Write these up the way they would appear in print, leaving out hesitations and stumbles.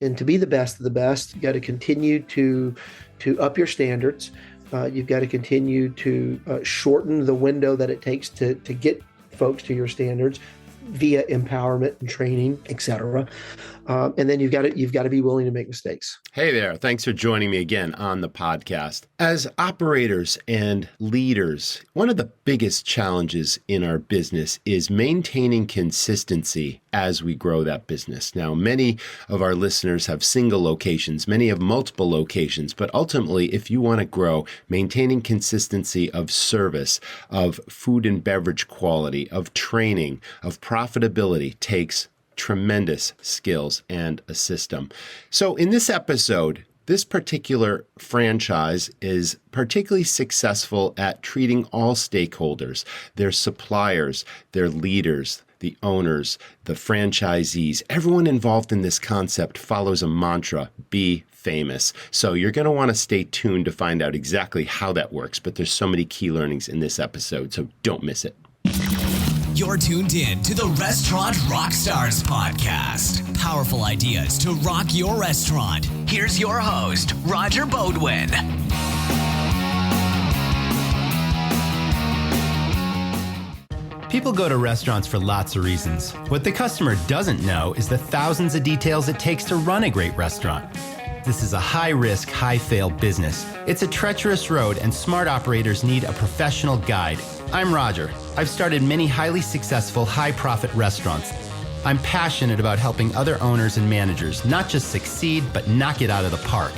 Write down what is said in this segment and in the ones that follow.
And to be the best of the best, you got to continue to up your standards. You've got to continue to shorten the window that it takes to get folks to your standards via empowerment and training, et cetera. And then you've got to be willing to make mistakes. Hey there. Thanks for joining me again on the podcast. As operators and leaders, one of the biggest challenges in our business is maintaining consistency as we grow that business. Now, many of our listeners have single locations, many have multiple locations, but ultimately, if you want to grow, maintaining consistency of service, of food and beverage quality, of training, of profitability takes tremendous skills and a system. So in this episode, this particular franchise is particularly successful at treating all stakeholders, their suppliers, their leaders, the owners, the franchisees. Everyone involved in this concept follows a mantra: be famous. So you're going to want to stay tuned to find out exactly how that works, but there's so many key learnings in this episode, so don't miss it. You're tuned in to the Restaurant Rockstars Podcast. Powerful ideas to rock your restaurant. Here's your host, Roger Bodwin. People go to restaurants for lots of reasons. What the customer doesn't know is the thousands of details it takes to run a great restaurant. This is a high-risk, high-fail business. It's a treacherous road, and smart operators need a professional guide. I'm Roger. I've started many highly successful, high-profit restaurants. I'm passionate about helping other owners and managers not just succeed, but knock it out of the park.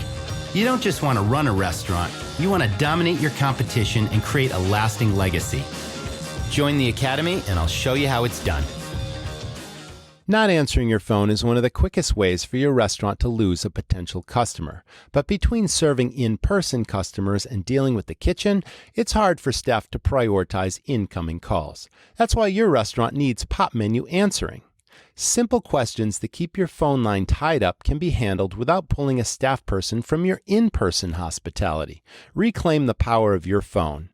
You don't just want to run a restaurant. You want to dominate your competition and create a lasting legacy. Join the Academy, and I'll show you how it's done. Not answering your phone is one of the quickest ways for your restaurant to lose a potential customer. But between serving in-person customers and dealing with the kitchen, it's hard for staff to prioritize incoming calls. That's why your restaurant needs Pop Menu answering. Simple questions that keep your phone line tied up can be handled without pulling a staff person from your in-person hospitality. Reclaim the power of your phone.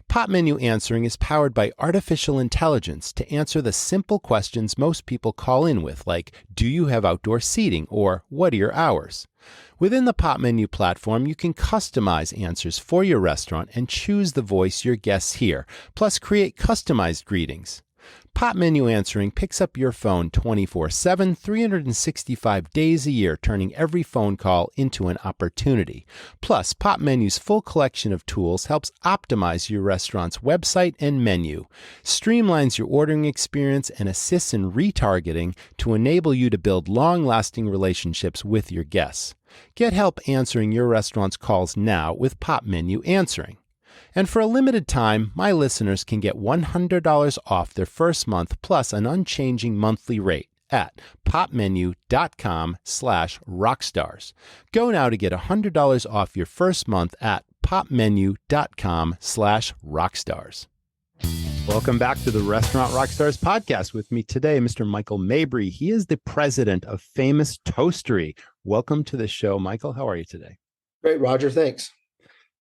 Pop Menu answering is powered by artificial intelligence to answer the simple questions most people call in with, like, do you have outdoor seating, or what are your hours? Within the Pop Menu platform, you can customize answers for your restaurant and choose the voice your guests hear, plus create customized greetings. Pop Menu answering picks up your phone 24/7, 365 days a year, turning every phone call into an opportunity. Plus, Pop Menu's full collection of tools helps optimize your restaurant's website and menu, streamlines your ordering experience, and assists in retargeting to enable you to build long-lasting relationships with your guests. Get help answering your restaurant's calls now with Pop Menu answering. And for a limited time, my listeners can get $100 off their first month plus an unchanging monthly rate at popmenu.com/rockstars. Go now to get $100 off your first month at popmenu.com/rockstars. Welcome back to the Restaurant Rockstars Podcast. With me today, Mr. Michael Mabry. He is the president of Famous Toastery. Welcome to the show, Michael. How are you today? Great, Roger. Thanks.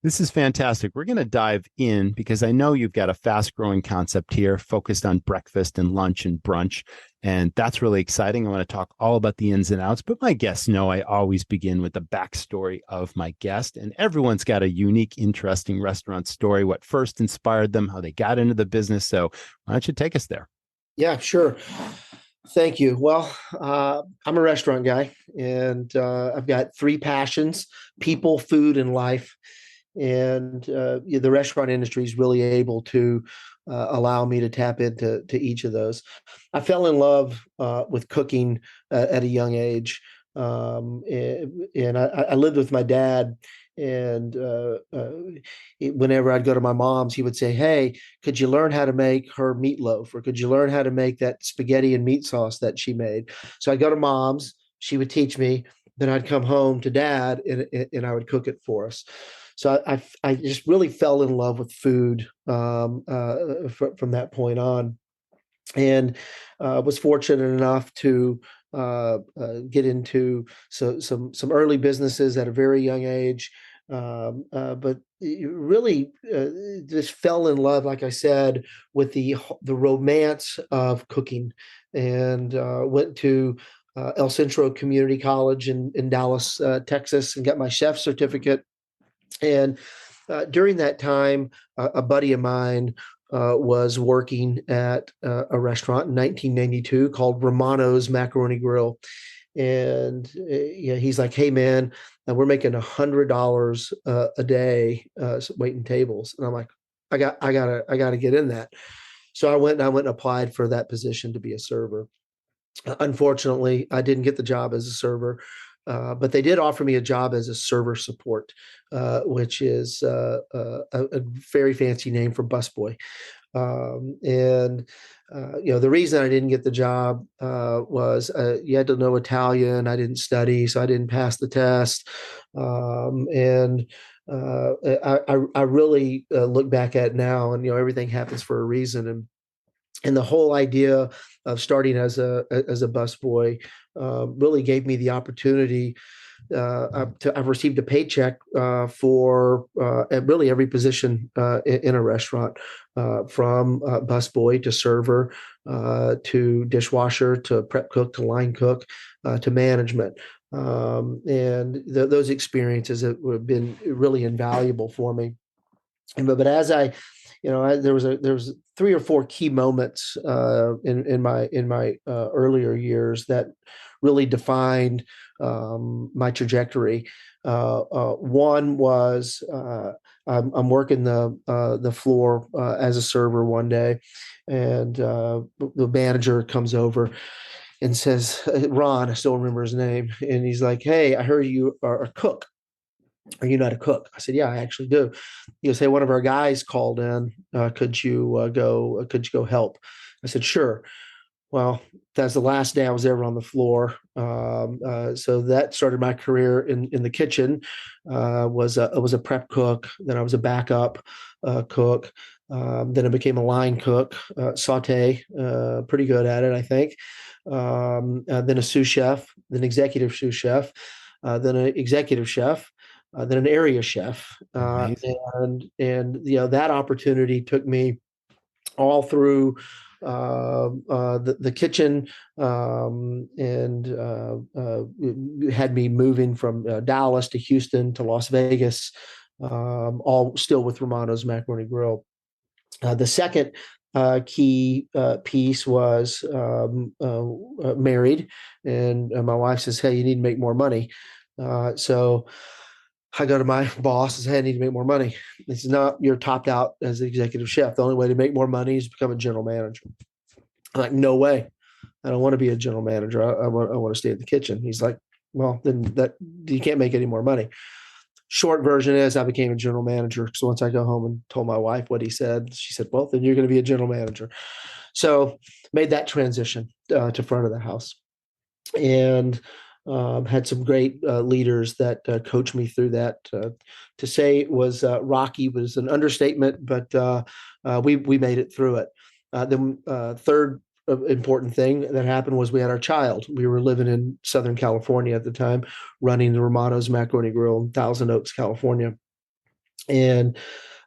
This is fantastic. We're going to dive in because I know you've got a fast-growing concept here focused on breakfast and lunch and brunch, and that's really exciting. I want to talk all about the ins and outs, but my guests know I always begin with the backstory of my guest, and everyone's got a unique, interesting restaurant story, what first inspired them, how they got into the business. So why don't you take us there? Yeah, sure. Thank you. Well, I'm a restaurant guy, and I've got three passions: people, food, and life. And the restaurant industry is really able to allow me to tap into each of those. I fell in love with cooking at a young age, and I lived with my dad. And whenever I'd go to my mom's, he would say, "Hey, could you learn how to make her meatloaf, or could you learn how to make that spaghetti and meat sauce that she made?" So I'd go to mom's, she would teach me, then I'd come home to dad, and I would cook it for us. So I just really fell in love with food from that point on, and was fortunate enough to get into some early businesses at a very young age, but really just fell in love, like I said, with the romance of cooking, and went to El Centro Community College in Dallas, Texas, and got my chef certificate. And during that time, a buddy of mine was working at a restaurant in 1992 called Romano's Macaroni Grill. And he's like, "Hey man, we're making $100 a day waiting tables." And I'm like, I gotta get in that. So I went and applied for that position to be a server. Unfortunately, I didn't get the job as a server, but they did offer me a job as a server support, which is a very fancy name for busboy. And the reason I didn't get the job was you had to know Italian. I didn't study, so I didn't pass the test. And I really look back at it now, and everything happens for a reason. And the whole idea of starting as a busboy really gave me the opportunity. I've received a paycheck for really every position in a restaurant, from busboy to server, to dishwasher, to prep cook, to line cook, to management. And those experiences have been really invaluable for me. But as there was 3 or 4 key moments in my earlier years that really defined my trajectory. One was I'm working the floor as a server one day, and the manager comes over and says, Ron, I still remember his name, and he's like, "Hey, I heard you are a cook. Are you not a cook?" I said, "Yeah, I actually do." He goes, "Hey, one of our guys called in. Could you go help?" I said, "Sure." Well, that's the last day I was ever on the floor. So that started my career in the kitchen. I was a prep cook. Then I was a backup cook. Then I became a line cook, saute, pretty good at it, I think. Then a sous chef, then executive sous chef, then an executive chef, then an area chef. And that opportunity took me all through the kitchen, and had me moving from Dallas to Houston to Las Vegas, all still with Romano's Macaroni Grill. The second key piece was married, and my wife says, "Hey, you need to make more money." So I go to my boss and say, "Hey, I need to make more money." He says, "No, you're topped out as the executive chef. The only way to make more money is to become a general manager." I'm like, "No way. I don't want to be a general manager. I want to stay in the kitchen." He's like, "Well, then you can't make any more money." Short version is I became a general manager. So once I go home and told my wife what he said, she said, "Well, then you're going to be a general manager." So made that transition to front of the house, and had some great leaders that coached me through that. To say it was rocky was an understatement, but we made it through it. The third important thing that happened was we had our child. We were living in Southern California at the time, running the Romano's Macaroni Grill in Thousand Oaks, California. And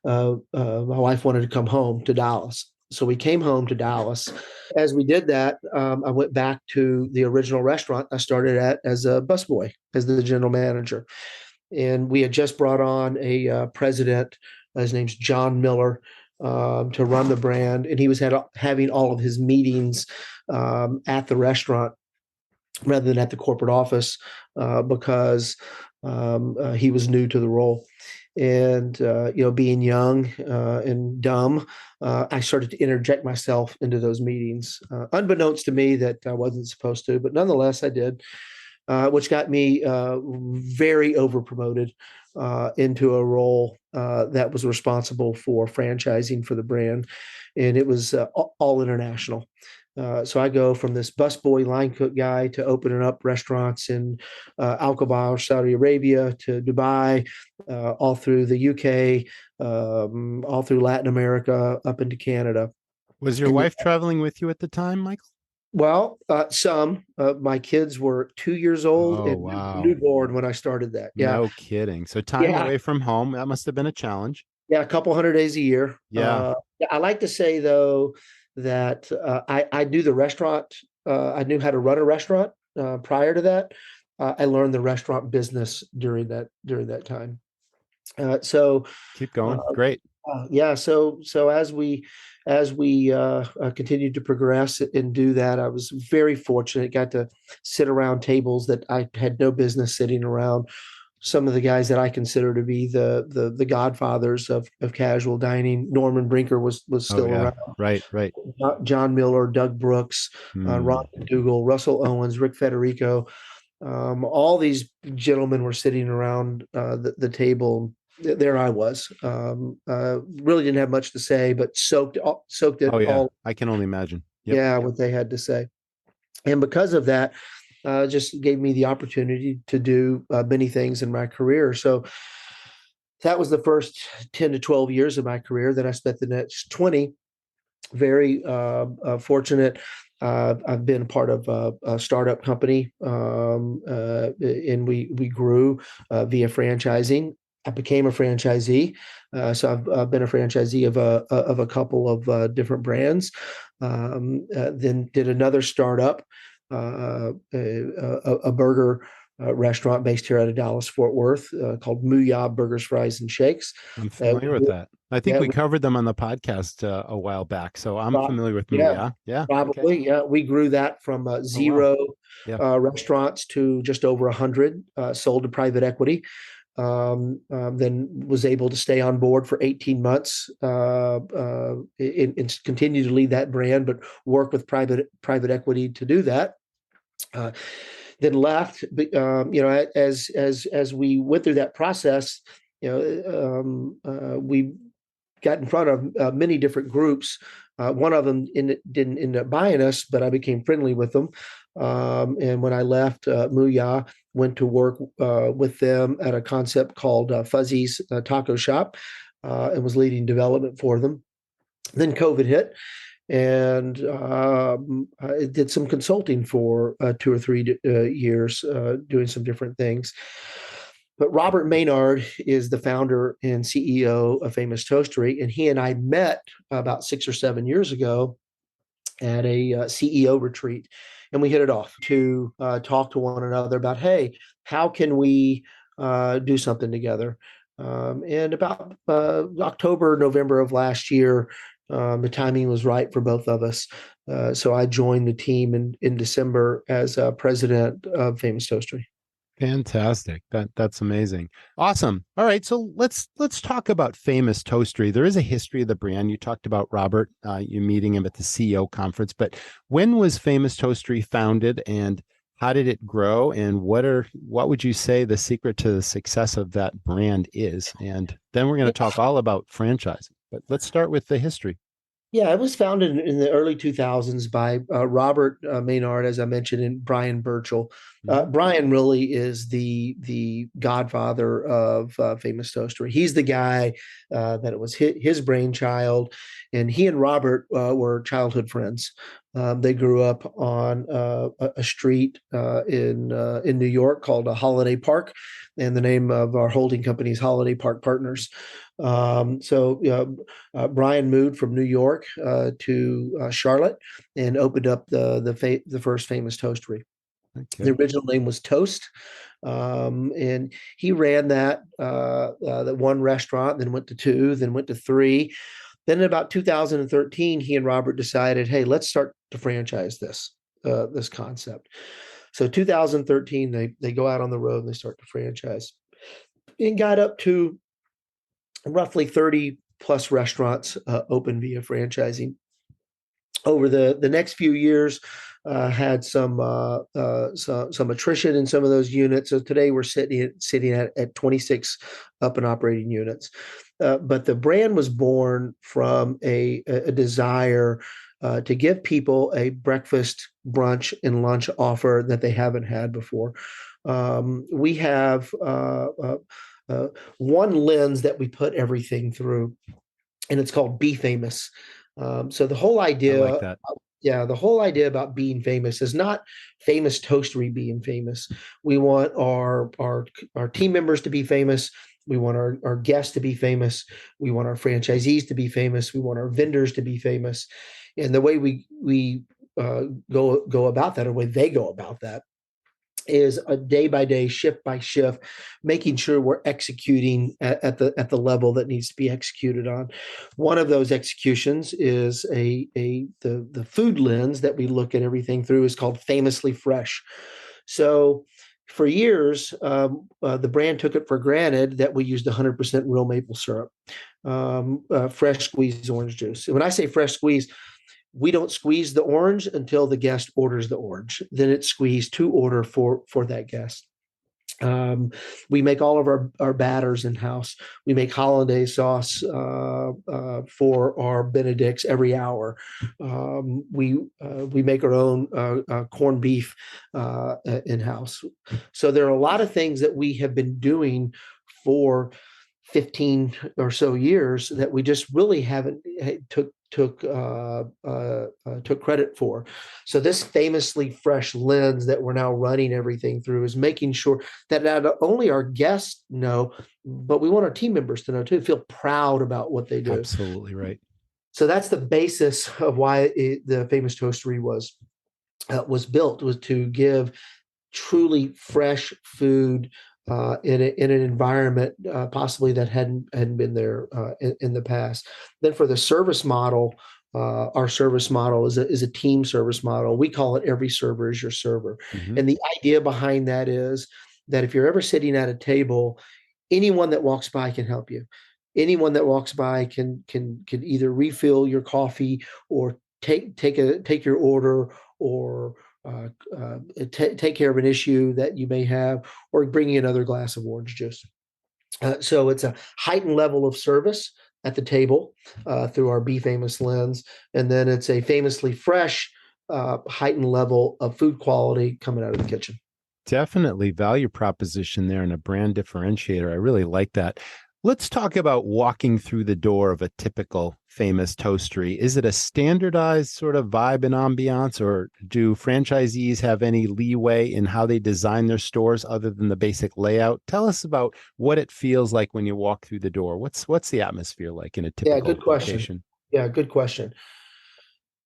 my wife wanted to come home to Dallas. So we came home to Dallas. As we did that, I went back to the original restaurant I started at as a busboy, as the general manager. And we had just brought on a president. His name's John Miller, to run the brand. And he was having all of his meetings at the restaurant rather than at the corporate office, because he was new to the role. And, being young and dumb, I started to interject myself into those meetings, unbeknownst to me that I wasn't supposed to, but nonetheless I did, which got me very over promoted into a role that was responsible for franchising for the brand. And it was all international. So I go from this busboy line cook guy to opening up restaurants in Al-Qubair, Saudi Arabia, to Dubai, all through the UK, all through Latin America, up into Canada. Was your wife traveling with you at the time, Michael? Well, some. My kids were 2 years old and newborn when I started that. Yeah. No kidding. So time away from home, that must have been a challenge. Yeah, a couple hundred days a year. Yeah. I like to say, though, that I knew the restaurant. I knew how to run a restaurant, prior to that. I learned the restaurant business during that time. So Keep going. uh, Great. yeah, so as we continued to progress and do that, I was very fortunate. Got to sit around tables that I had no business sitting around. Some of the guys that I consider to be the godfathers of casual dining. Norman Brinker was Oh still yeah. around. Right. Right. John Miller, Doug Brooks, Ron Hmm. McDougall, Russell Owens, Rick Federico. All these gentlemen were sitting around the table. There I was. Really didn't have much to say, but soaked it Oh yeah. all. I can only imagine. Yep. Yeah, what they had to say, and because of that, just gave me the opportunity to do many things in my career. So that was the first 10 to 12 years of my career. Then I spent the next 20 very fortunate. I've been part of a startup company, and we grew via franchising. I became a franchisee, so I've been a franchisee of a couple of different brands. Then did another startup, a burger restaurant based here out of Dallas Fort Worth called Mooyah Burgers, Fries, and Shakes. I'm familiar with that. I think Yeah, we covered them on the podcast a while back, so I'm familiar with yeah, Mooyah. Yeah. Okay. probably. Yeah, we grew that from Oh wow. zero Yeah. restaurants to just over 100, sold to private equity. Then was able to stay on board for 18 months and continue to lead that brand, but work with private equity to do that. Uh, then left, as we went through that process, we got in front of many different groups. One of them didn't end up buying us, but I became friendly with them. And when I left Mooyah, went to work with them at a concept called Fuzzy's Taco Shop, and was leading development for them. Then COVID hit, and I did some consulting for 2 or 3 years, doing some different things. But Robert Maynard is the founder and CEO of Famous Toastery, and he and I met about 6 or 7 years ago at a CEO retreat, and we hit it off to talk to one another about, hey, how can we do something together? And about October, November of last year, the timing was right for both of us. So I joined the team in December as president of Famous Toastery. Fantastic. That's amazing. Awesome. All right. So let's talk about Famous Toastery. There is a history of the brand. You talked about Robert, you meeting him at the CEO conference, but when was Famous Toastery founded and how did it grow? And what would you say the secret to the success of that brand is? And then we're going to talk all about franchising, but let's start with the history. Yeah, it was founded in the early 2000s by Robert Maynard, as I mentioned, and Brian Burchell. Mhm. Brian really is the godfather of Famous Toastery. He's the guy that it was his brainchild, and he and Robert were childhood friends. They grew up on a street in New York called Holiday Park, and the name of our holding company is Holiday Park Partners. Brian moved from New York to Charlotte and opened up the first Famous Toastery. Okay. The original name was Toast, and he ran that one restaurant, then went to two, then went to three. Then in about 2013, he and Robert decided, hey, let's start to franchise this concept. So 2013, they go out on the road and they start to franchise, and got up to roughly 30 plus restaurants open via franchising. Over the next few years, had some attrition in some of those units. So today we're sitting at 26 up and operating units. But the brand was born from a desire to give people a breakfast, brunch, and lunch offer that they haven't had before. We have one lens that we put everything through, and it's called Be Famous. So the whole I idea, like that. the whole idea about being famous is not Famous Toastery being famous. We want our team members to be famous. We want our guests to be famous. We want our franchisees to be famous. We want our vendors to be famous. And the way we go about that, or the way they go about that, is a day by day, shift by shift, making sure we're executing at the level that needs to be executed on. One of those executions is the food lens that we look at everything through is called Famously Fresh. So for years, the brand took it for granted that we used 100% real maple syrup, fresh squeezed orange juice. And when I say fresh squeeze, we don't squeeze the orange until the guest orders the orange. Then it's squeezed to order for that guest. We make all of our batters in-house. We make hollandaise sauce for our Benedicts every hour. We make our own corned beef in-house. So there are a lot of things that we have been doing for 15 or so years that we just really haven't took credit for. So this Famously Fresh lens that we're now running everything through is making sure that not only our guests know, but we want our team members to know too, feel proud about what they do. Absolutely right. So that's the basis of why the Famous Toastery was built, was to give truly fresh food in an environment possibly that hadn't been there in the past. Then for the service model, our service model is a team service model. We call it every server is your server. Mm-hmm. And the idea behind that is that if you're ever sitting at a table, anyone that walks by can help you. Anyone that walks by can either refill your coffee or take your order, or take care of an issue that you may have, or bring you another glass of orange juice. So it's a heightened level of service at the table through our Be Famous lens. And then it's a Famously Fresh heightened level of food quality coming out of the kitchen. Definitely value proposition there and a brand differentiator. I really like that. Let's talk about walking through the door of a typical Famous Toastery. Is it a standardized sort of vibe and ambiance, or do franchisees have any leeway in how they design their stores other than the basic layout? Tell us about what it feels like when you walk through the door. What's the atmosphere like in a typical good question. location? Yeah, good question.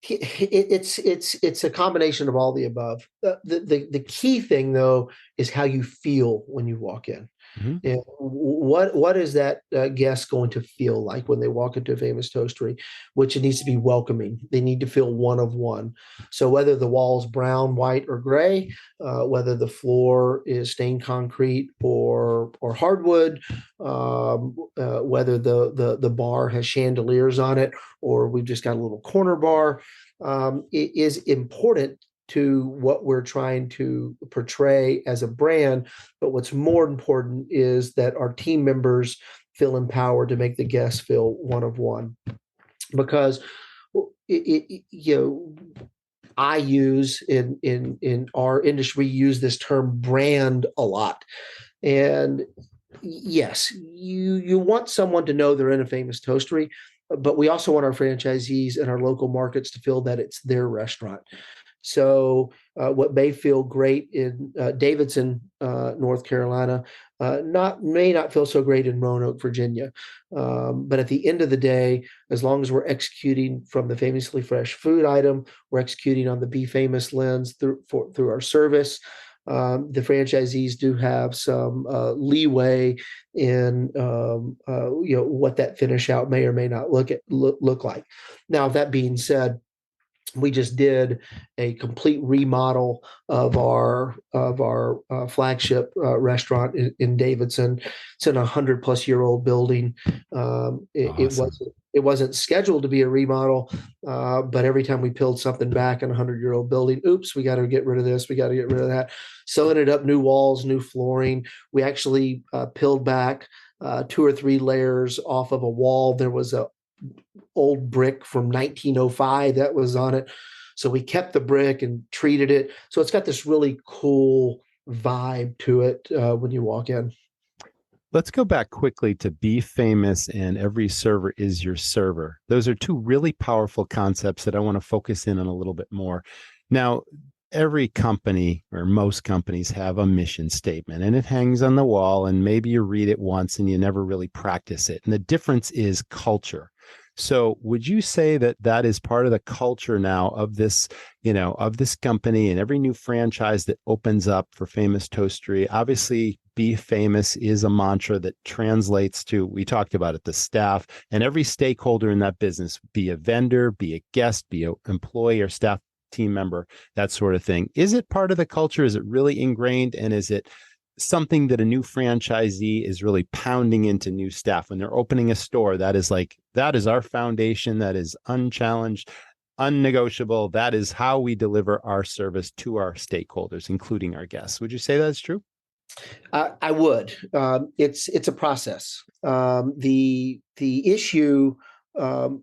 It's a combination of all the above. The key thing though is how you feel when you walk in. Mm-hmm. And what is that guest going to feel like when they walk into a Famous Toastery? Which it needs to be welcoming. They need to feel one of one. So whether the wall's brown, white, or gray, whether the floor is stained concrete or hardwood, whether the bar has chandeliers on it, or we've just got a little corner bar, it is important to what we're trying to portray as a brand. But what's more important is that our team members feel empowered to make the guests feel one of one. Because I use in our industry, we use this term brand a lot. And yes, you want someone to know they're in a Famous Toastery, but we also want our franchisees and our local markets to feel that it's their restaurant. So what may feel great in Davidson, North Carolina, may not feel so great in Roanoke, Virginia. But at the end of the day, as long as we're executing from the Famously Fresh food item, we're executing on the Be Famous lens through our service. The franchisees do have some leeway in what that finish out may or may not look like. Now, that being said, we just did a complete remodel of our flagship restaurant in Davidson. It's in a 100-plus-year-old building. Awesome. It wasn't scheduled to be a remodel, but every time we peeled something back in a 100-year-old building, oops, we got to get rid of this, we got to get rid of that. So ended up new walls, new flooring. We actually peeled back 2 or 3 layers off of a wall. There was a old brick from 1905 that was on it. So we kept the brick and treated it. So it's got this really cool vibe to it when you walk in. Let's go back quickly to Be Famous and every server is your server. Those are 2 really powerful concepts that I want to focus in on a little bit more. Now, every company or most companies have a mission statement and it hangs on the wall, and maybe you read it once and you never really practice it. And the difference is culture. So would you say that that is part of the culture now of this, of this company and every new franchise that opens up for Famous Toastery? Obviously, be famous is a mantra that translates to, we talked about it, the staff and every stakeholder in that business, be a vendor, be a guest, be an employee or staff team member, that sort of thing. Is it part of the culture? Is it really ingrained? And is it something that a new franchisee is really pounding into new staff when they're opening a store? That is our foundation. That is unchallenged, unnegotiable. That is how we deliver our service to our stakeholders, including our guests. Would you say that's true? I would. It's a process. The issue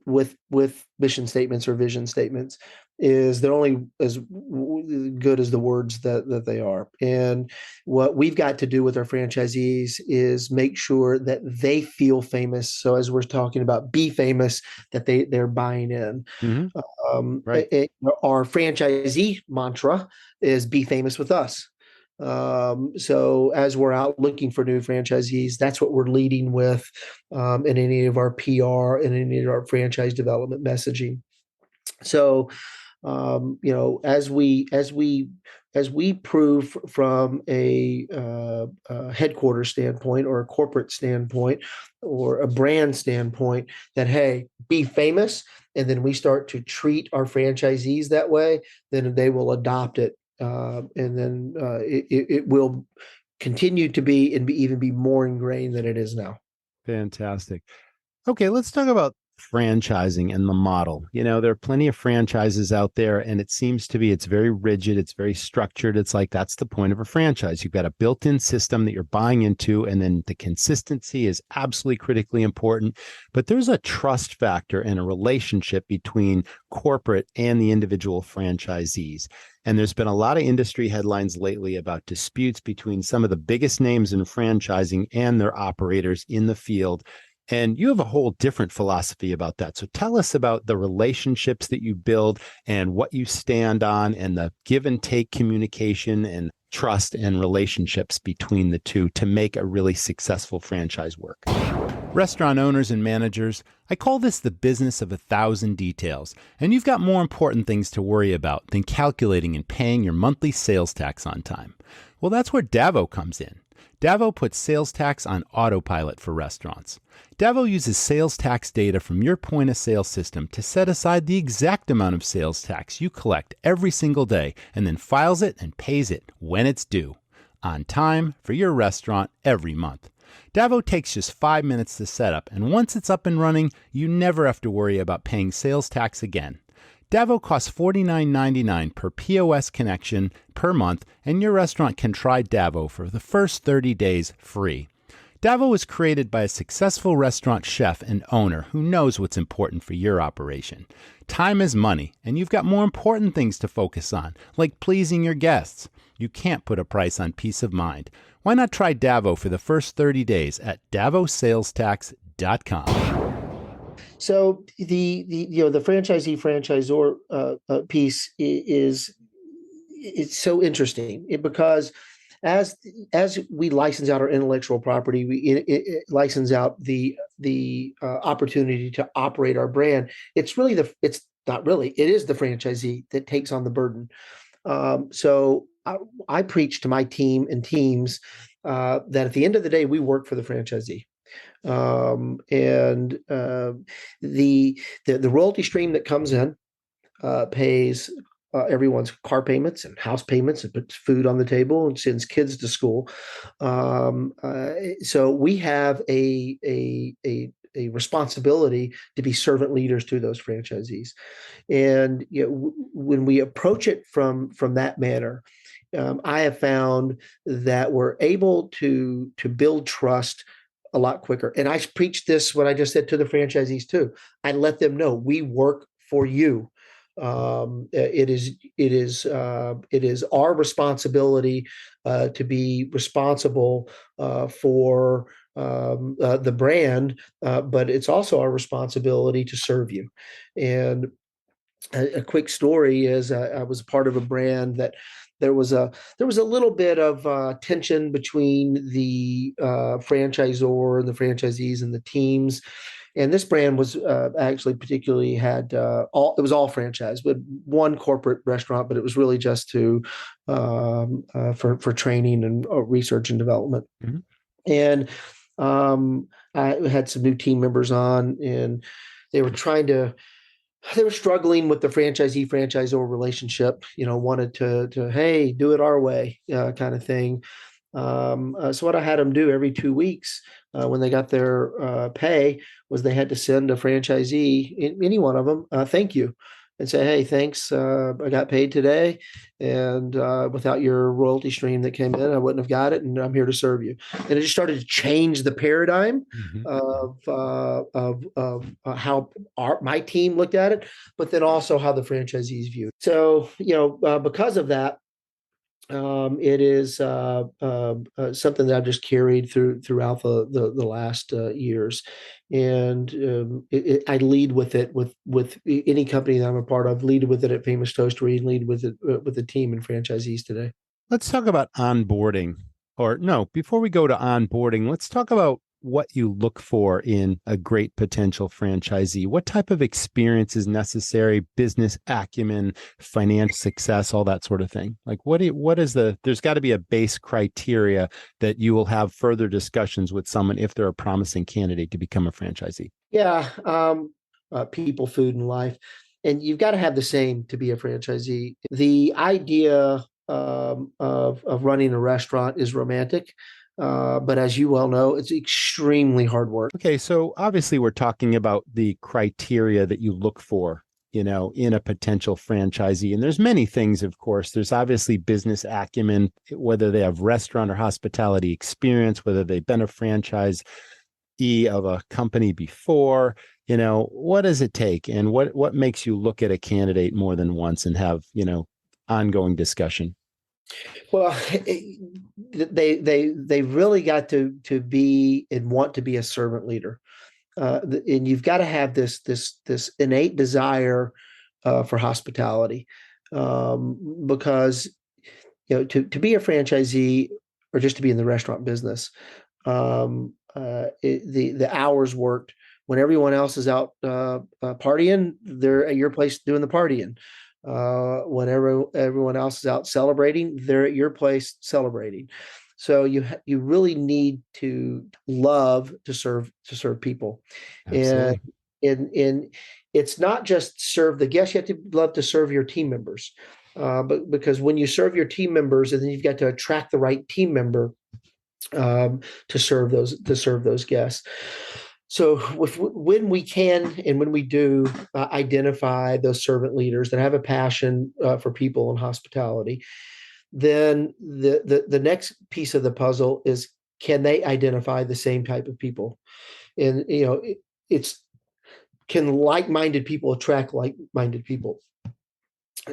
with mission statements or vision statements is they're only as good as the words that they are. And what we've got to do with our franchisees is make sure that they feel famous. So as we're talking about be famous, that they're buying in. Mm-hmm. Right. Our franchisee mantra is be famous with us. So as we're out looking for new franchisees, that's what we're leading with in any of our PR and any of our franchise development messaging. So, as we prove from a headquarters standpoint or a corporate standpoint or a brand standpoint that, hey, be famous, and then we start to treat our franchisees that way, then they will adopt it. And then it will continue to be and even be more ingrained than it is now. Fantastic. Okay, let's talk about franchising and the model. There are plenty of franchises out there, and it seems to be it's very rigid, it's very structured. It's like that's the point of a franchise. You've got a built-in system that you're buying into, and then the consistency is absolutely critically important. But there's a trust factor and a relationship between corporate and the individual franchisees. And there's been a lot of industry headlines lately about disputes between some of the biggest names in franchising and their operators in the field. And you have a whole different philosophy about that. So tell us about the relationships that you build and what you stand on and the give and take communication and trust and relationships between the two to make a really successful franchise work. Restaurant owners and managers, I call this the business of 1,000 details, and you've got more important things to worry about than calculating and paying your monthly sales tax on time. Well, that's where Davo comes in. Davo puts sales tax on autopilot for restaurants. Davo uses sales tax data from your point of sale system to set aside the exact amount of sales tax you collect every single day and then files it and pays it when it's due, on time for your restaurant every month. Davo takes just 5 minutes to set up, and once it's up and running, you never have to worry about paying sales tax again. Davo costs $49.99 per POS connection per month, and your restaurant can try Davo for the first 30 days free. Davo was created by a successful restaurant chef and owner who knows what's important for your operation. Time is money, and you've got more important things to focus on, like pleasing your guests. You can't put a price on peace of mind. Why not try Davo for the first 30 days at DavoSalesTax.com? So the franchisee franchisor piece is it's so interesting because as we license out our intellectual property, we license out the opportunity to operate our brand. It is the franchisee that takes on the burden. So I preach to my team and teams that at the end of the day, we work for the franchisee. And the royalty stream that comes in pays everyone's car payments and house payments and puts food on the table and sends kids to school. So we have a responsibility to be servant leaders to those franchisees. And when we approach it from that manner, I have found that we're able to build trust a lot quicker. And I preach this, what I just said, to the franchisees too. I let them know we work for you. It is our responsibility to be responsible for the brand, but it's also our responsibility to serve you. And a quick story is I was part of a brand that there was a little bit of tension between the franchisor and the franchisees and the teams. And this brand was actually particularly had it was all franchise, but one corporate restaurant, but it was really just for training and research and development. Mm-hmm. And I had some new team members on, and they were struggling with the franchisee franchisor relationship, wanted to, hey, do it our way, kind of thing. So what I had them do every 2 weeks when they got their pay was they had to send a franchisee, any one of them, thank you, and say, hey, thanks, I got paid today, and without your royalty stream that came in, I wouldn't have got it, and I'm here to serve you. And it just started to change the paradigm of how my team looked at it, but then also how the franchisees viewed it. So, because of that, it is something that I've just carried throughout the last years, and I lead with it with any company that I'm a part of. Lead with it at Famous Toastery, and lead with it with the team and franchisees today. Let's talk about onboarding, or no, before we go to onboarding, let's talk about what you look for in a great potential franchisee. What type of experience is necessary, business acumen, financial success, all that sort of thing? Like there's got to be a base criteria that you will have further discussions with someone if they're a promising candidate to become a franchisee. Yeah. People, food, and life. And you've got to have the same to be a franchisee. The idea of running a restaurant is romantic. But as you well know, it's extremely hard work. Okay, so obviously we're talking about the criteria that you look for, in a potential franchisee. And there's many things, of course. There's obviously business acumen, whether they have restaurant or hospitality experience, whether they've been a franchisee of a company before. What does it take? And what makes you look at a candidate more than once and have, ongoing discussion? Well, they really got to be and want to be a servant leader, and you've got to have this innate desire for hospitality, because to be a franchisee or just to be in the restaurant business, the hours worked when everyone else is out partying, they're at your place doing the partying. Whenever everyone else is out celebrating, they're at your place celebrating. So you really need to love to serve people. Absolutely. And it's not just serve the guests; you have to love to serve your team members. But because when you serve your team members, and then you've got to attract the right team member to serve those guests. So when we can and when we do identify those servant leaders that have a passion for people and hospitality, then the next piece of the puzzle is, can they identify the same type of people? And can like-minded people attract like-minded people?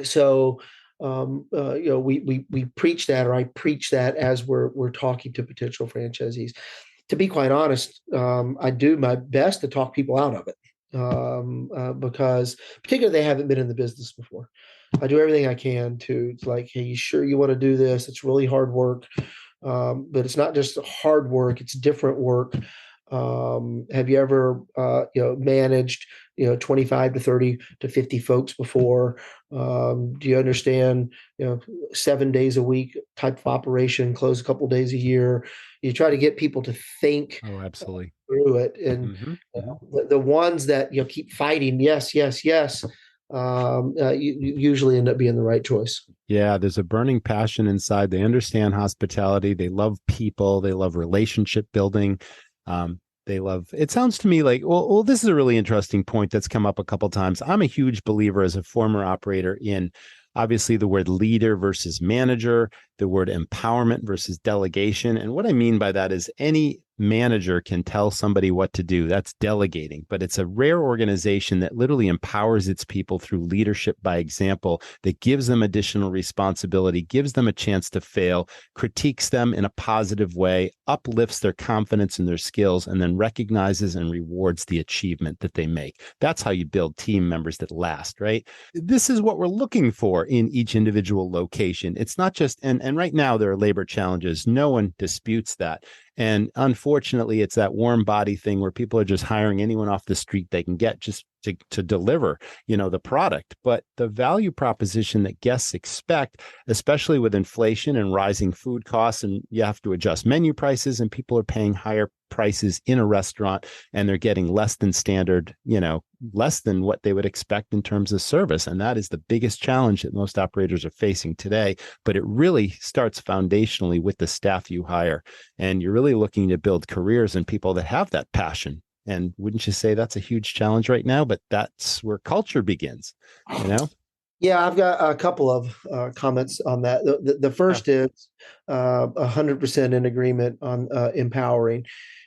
So we preach that, or I preach that as we're talking to potential franchisees. To be quite honest, I do my best to talk people out of it, because particularly they haven't been in the business before. I do everything I can to like, hey, you sure you want to do this? It's really hard work, but it's not just hard work; it's different work. Have you ever managed 25 to 30 to 50 folks before? Do you understand 7 days a week type of operation, close a couple days a year? You try to get people to think absolutely through it, and the ones that keep fighting, yes, you usually end up being the right choice. Yeah, there's a burning passion inside. They understand hospitality. They love people. They love relationship building. It sounds to me like, well, this is a really interesting point that's come up a couple of times. I'm a huge believer as a former operator in obviously the word leader versus manager, the word empowerment versus delegation. And what I mean by that is any manager can tell somebody what to do. That's delegating, but it's a rare organization that literally empowers its people through leadership by example, that gives them additional responsibility, gives them a chance to fail, critiques them in a positive way, uplifts their confidence in their skills, and then recognizes and rewards the achievement that they make. That's how you build team members that last, right? This is what we're looking for in each individual location. It's not just, and right now there are labor challenges. No one disputes that. And unfortunately, it's that warm body thing where people are just hiring anyone off the street they can get just to deliver, the product. But the value proposition that guests expect, especially with inflation and rising food costs, and you have to adjust menu prices, and people are paying higher prices in a restaurant, and they're getting less than standard, less than what they would expect in terms of service. And that is the biggest challenge that most operators are facing today. But it really starts foundationally with the staff you hire. And you're really looking to build careers and people that have that passion. And wouldn't you say that's a huge challenge right now? But that's where culture begins, Yeah, I've got a couple of comments on that. The first is 100% in agreement on empowering.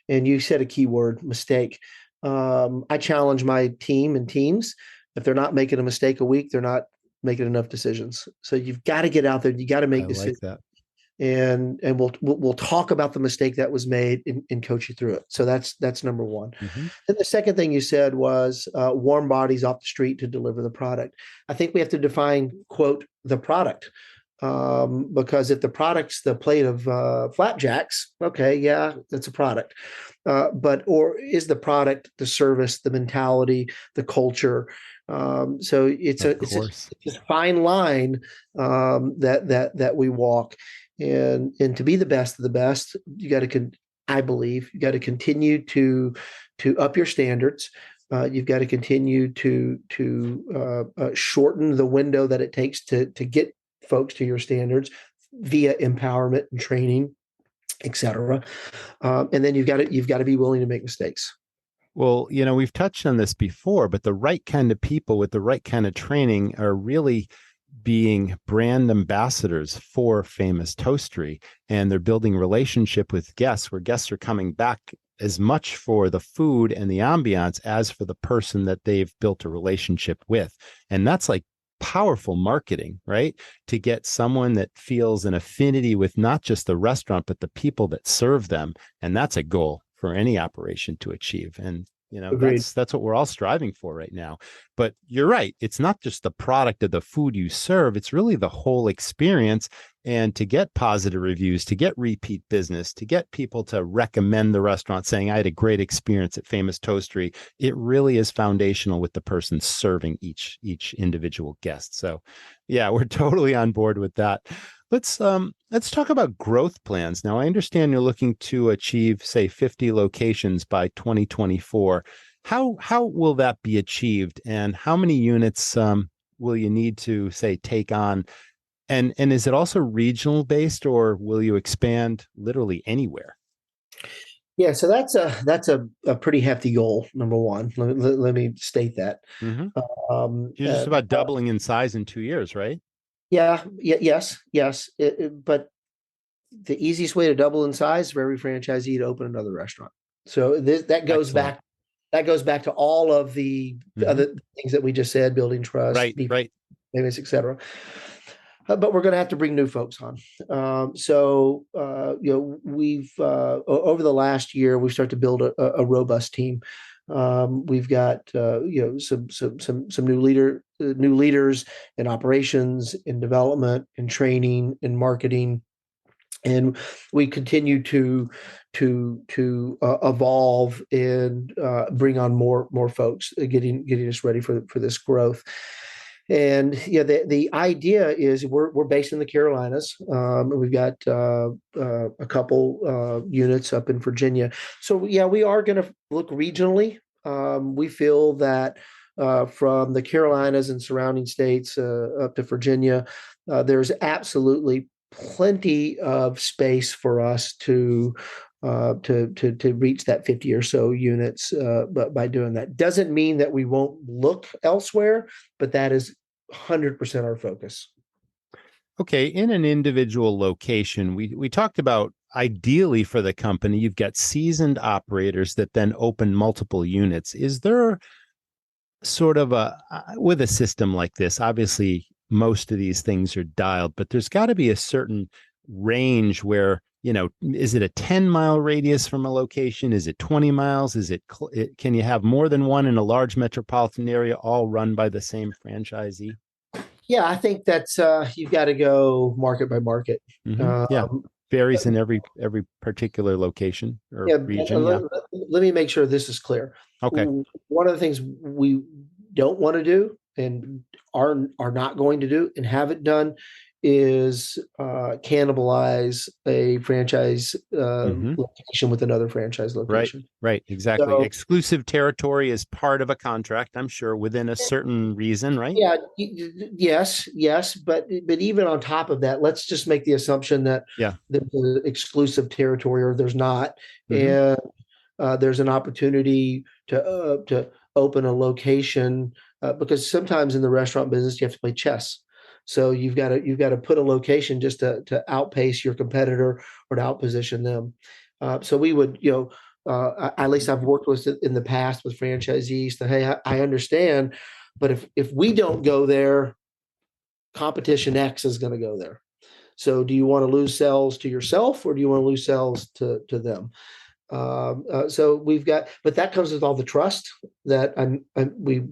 And you said a key word, mistake. I challenge my team and teams. If they're not making a mistake a week, they're not making enough decisions. So you've got to get out there. You got to make decisions. Like that. And we'll talk about the mistake that was made and coach you through it. So that's number one. Mm-hmm. And the second thing you said was warm bodies off the street to deliver the product. I think we have to define, quote, the product. Because if the product's the plate of flapjacks, okay, yeah, that's a product. Or is the product the service, the mentality, the culture? So it's a fine line that we walk. And to be the best of the best, you got to, I believe, you got to continue to up your standards. You've got to continue to shorten the window that it takes to get folks to your standards via empowerment and training, et cetera. And then you've got to be willing to make mistakes. Well, we've touched on this before, but the right kind of people with the right kind of training are really being brand ambassadors for Famous Toastery, and they're building relationship with guests where guests are coming back as much for the food and the ambiance as for the person that they've built a relationship with. And that's like powerful marketing, right? To get someone that feels an affinity with not just the restaurant, but the people that serve them. And that's a goal for any operation to achieve. And that's what we're all striving for right now. But you're right. It's not just the product of the food you serve. It's really the whole experience. And to get positive reviews, to get repeat business, to get people to recommend the restaurant saying, I had a great experience at Famous Toastery, it really is foundational with the person serving each individual guest. So yeah, we're totally on board with that. Let's talk about growth plans. Now, I understand you're looking to achieve, say, 50 locations by 2024. How will that be achieved, and how many units will you need to, say, take on? And is it also regional based, or will you expand literally anywhere? Yeah, so that's a pretty hefty goal. Number one, let me state that. Mm-hmm. You're just about doubling in size in 2 years, right? Yes. But the easiest way to double in size is for every franchisee to open another restaurant. So that goes back to all of the other things that we just said: building trust, right, et cetera. But we're going to have to bring new folks on. We've over the last year we've started to build a robust team. We've got some new leaders in operations, in development, in training, in marketing, and we continue to evolve and bring on more folks, getting us ready for this growth. And the idea is we're based in the Carolinas. We've got a couple units up in Virginia. So we are going to look regionally. We feel that from the Carolinas and surrounding states up to Virginia, there's absolutely plenty of space for us to reach that 50 or so units. But by doing that, doesn't mean that we won't look elsewhere, but that is 100% our focus. Okay. In an individual location, we talked about ideally for the company, you've got seasoned operators that then open multiple units. Is there sort of with a system like this, obviously most of these things are dialed, but there's got to be a certain range where, is it a 10-mile radius from a location? Is it 20 miles? Can you have more than one in a large metropolitan area, all run by the same franchisee? Yeah, I think that's you've got to go market by market. Mm-hmm. varies in every particular location or Yeah, region. Yeah. let me make sure this is clear. Okay. One of the things we don't want to do and are not going to do and haven't done is cannibalize a franchise location with another franchise location. Right, exactly. So, Exclusive territory is part of a contract, I'm sure, within a certain reason, right? yeah, yes, but even on top of that, let's just make the assumption that there's an exclusive territory or there's not, and there's an opportunity to open a location because sometimes in the restaurant business you have to play chess. So you've got to put a location just to outpace your competitor or to outposition them. So we would, at least I've worked with it in the past with franchisees that, hey, I understand, but if we don't go there, competition X is going to go there. So do you want to lose sales to yourself or do you want to lose sales to them? So we've got, but that comes with all the trust that we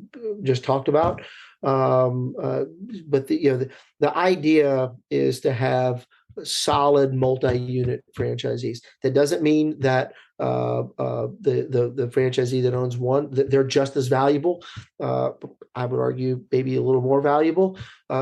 just talked about. But the idea is to have solid multi-unit franchisees. That doesn't mean that the franchisee that owns one, that they're just as valuable. I would argue maybe a little more valuable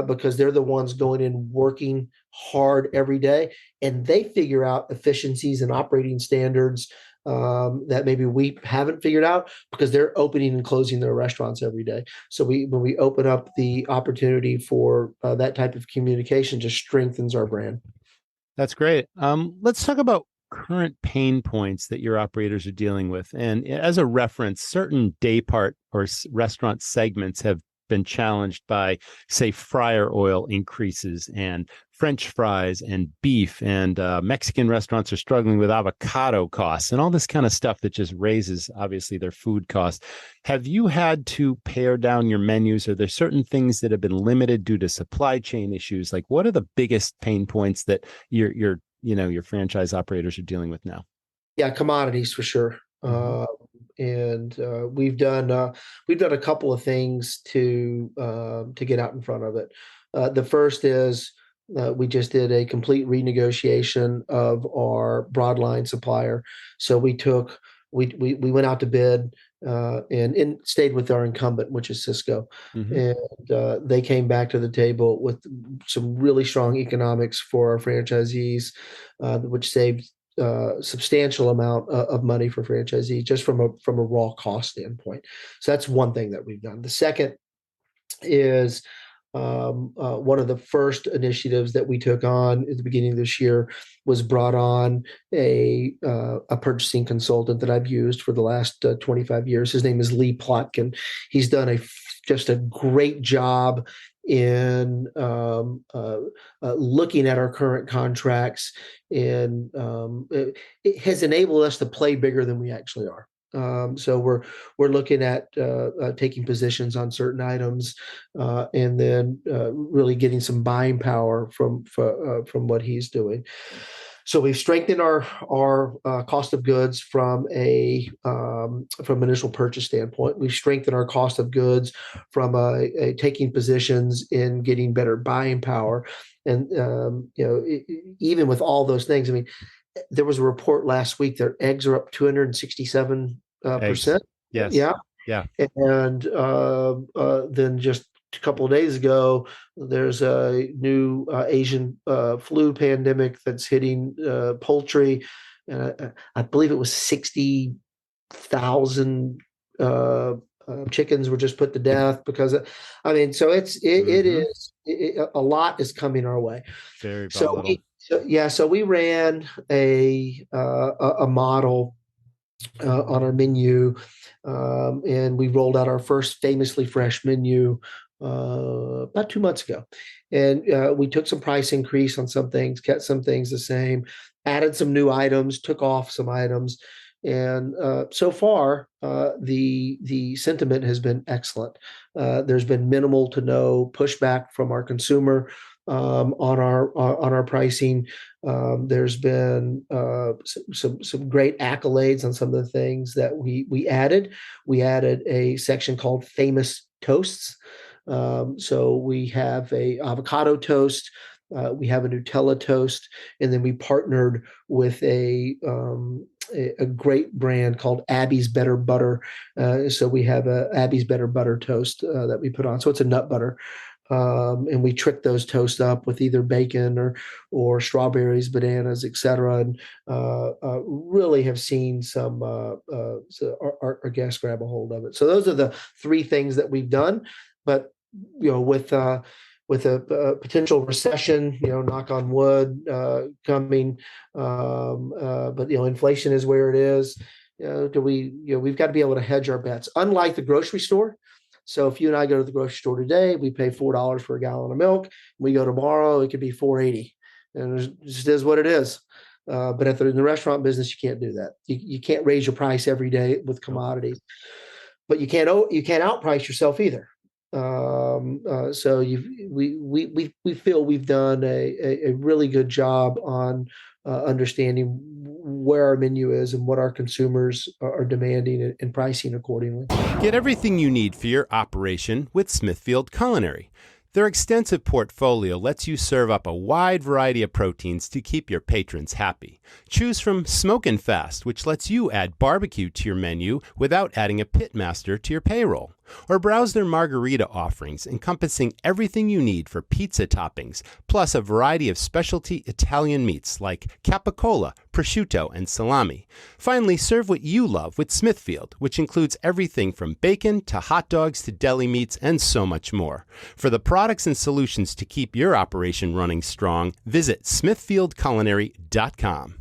because they're the ones going in working hard every day, and they figure out efficiencies and operating standards that maybe we haven't figured out because they're opening and closing their restaurants every day. So when we open up the opportunity for that type of communication, just strengthens our brand. That's great. Let's talk about current pain points that your operators are dealing with. And as a reference, certain day part or restaurant segments have been challenged by, say, fryer oil increases and French fries and beef, and Mexican restaurants are struggling with avocado costs and all this kind of stuff that just raises, obviously, their food costs. Have you had to pare down your menus? Are there certain things that have been limited due to supply chain issues? Like, what are the biggest pain points that your franchise operators are dealing with now? Yeah, commodities for sure. And we've done a couple of things to get out in front of it. The first is we just did a complete renegotiation of our broadline supplier. So we went out to bid and stayed with our incumbent, which is Cisco, and they came back to the table with some really strong economics for our franchisees, which saved substantial amount of money for franchisees just from a raw cost standpoint. So that's one thing that we've done. The second is one of the first initiatives that we took on at the beginning of this year was brought on a purchasing consultant that I've used for the last 25 years. His name is Lee Plotkin. He's done just a great job in looking at our current contracts, and it has enabled us to play bigger than we actually are. So we're looking at taking positions on certain items, and then really getting some buying power from what he's doing. So we've strengthened our cost of goods from initial purchase standpoint. We've strengthened our cost of goods from a taking positions in getting better buying power, and even with all those things, I mean, there was a report last week that eggs are up 267%. Yes. Yeah. And then just a couple of days ago, there's a new Asian flu pandemic that's hitting poultry. I believe it was 60,000 chickens were just put to death because so it is a lot is coming our way. Very volatile. So we ran a model on our menu, and we rolled out our first Famously Fresh menu about 2 months ago. And we took some price increase on some things, kept some things the same, added some new items, took off some items. And so far, the sentiment has been excellent. There's been minimal to no pushback from our consumer on our pricing. There's been some great accolades on some of the things that we added. We added a section called Famous Toasts. So we have a avocado toast We have a Nutella toast, and then we partnered with a great brand called Abby's Better Butter. So we have a Abby's Better Butter toast that we put on. So it's a nut butter. And we trick those toasts up with either bacon or strawberries, bananas, etc., and really have seen so our guests grab a hold of it. So those are the three things that we've done. But with a potential recession, knock on wood, coming, but inflation is where it is. We've got to be able to hedge our bets. Unlike the grocery store. So if you and I go to the grocery store today, we pay $4 for a gallon of milk. We go tomorrow, it could be $4.80, and it just is what it is. But in the restaurant business, you can't do that. You can't raise your price every day with commodities, but you can't outprice yourself either. So we feel we've done a really good job on understanding where our menu is and what our consumers are demanding and pricing accordingly. Get everything you need for your operation with Smithfield Culinary. Their extensive portfolio lets you serve up a wide variety of proteins to keep your patrons happy. Choose from Smokin' Fast, which lets you add barbecue to your menu without adding a pitmaster to your payroll. Or browse their margarita offerings, encompassing everything you need for pizza toppings, plus a variety of specialty Italian meats like capicola, prosciutto, and salami. Finally, serve what you love with Smithfield, which includes everything from bacon to hot dogs to deli meats and so much more. For the products and solutions to keep your operation running strong, visit smithfieldculinary.com.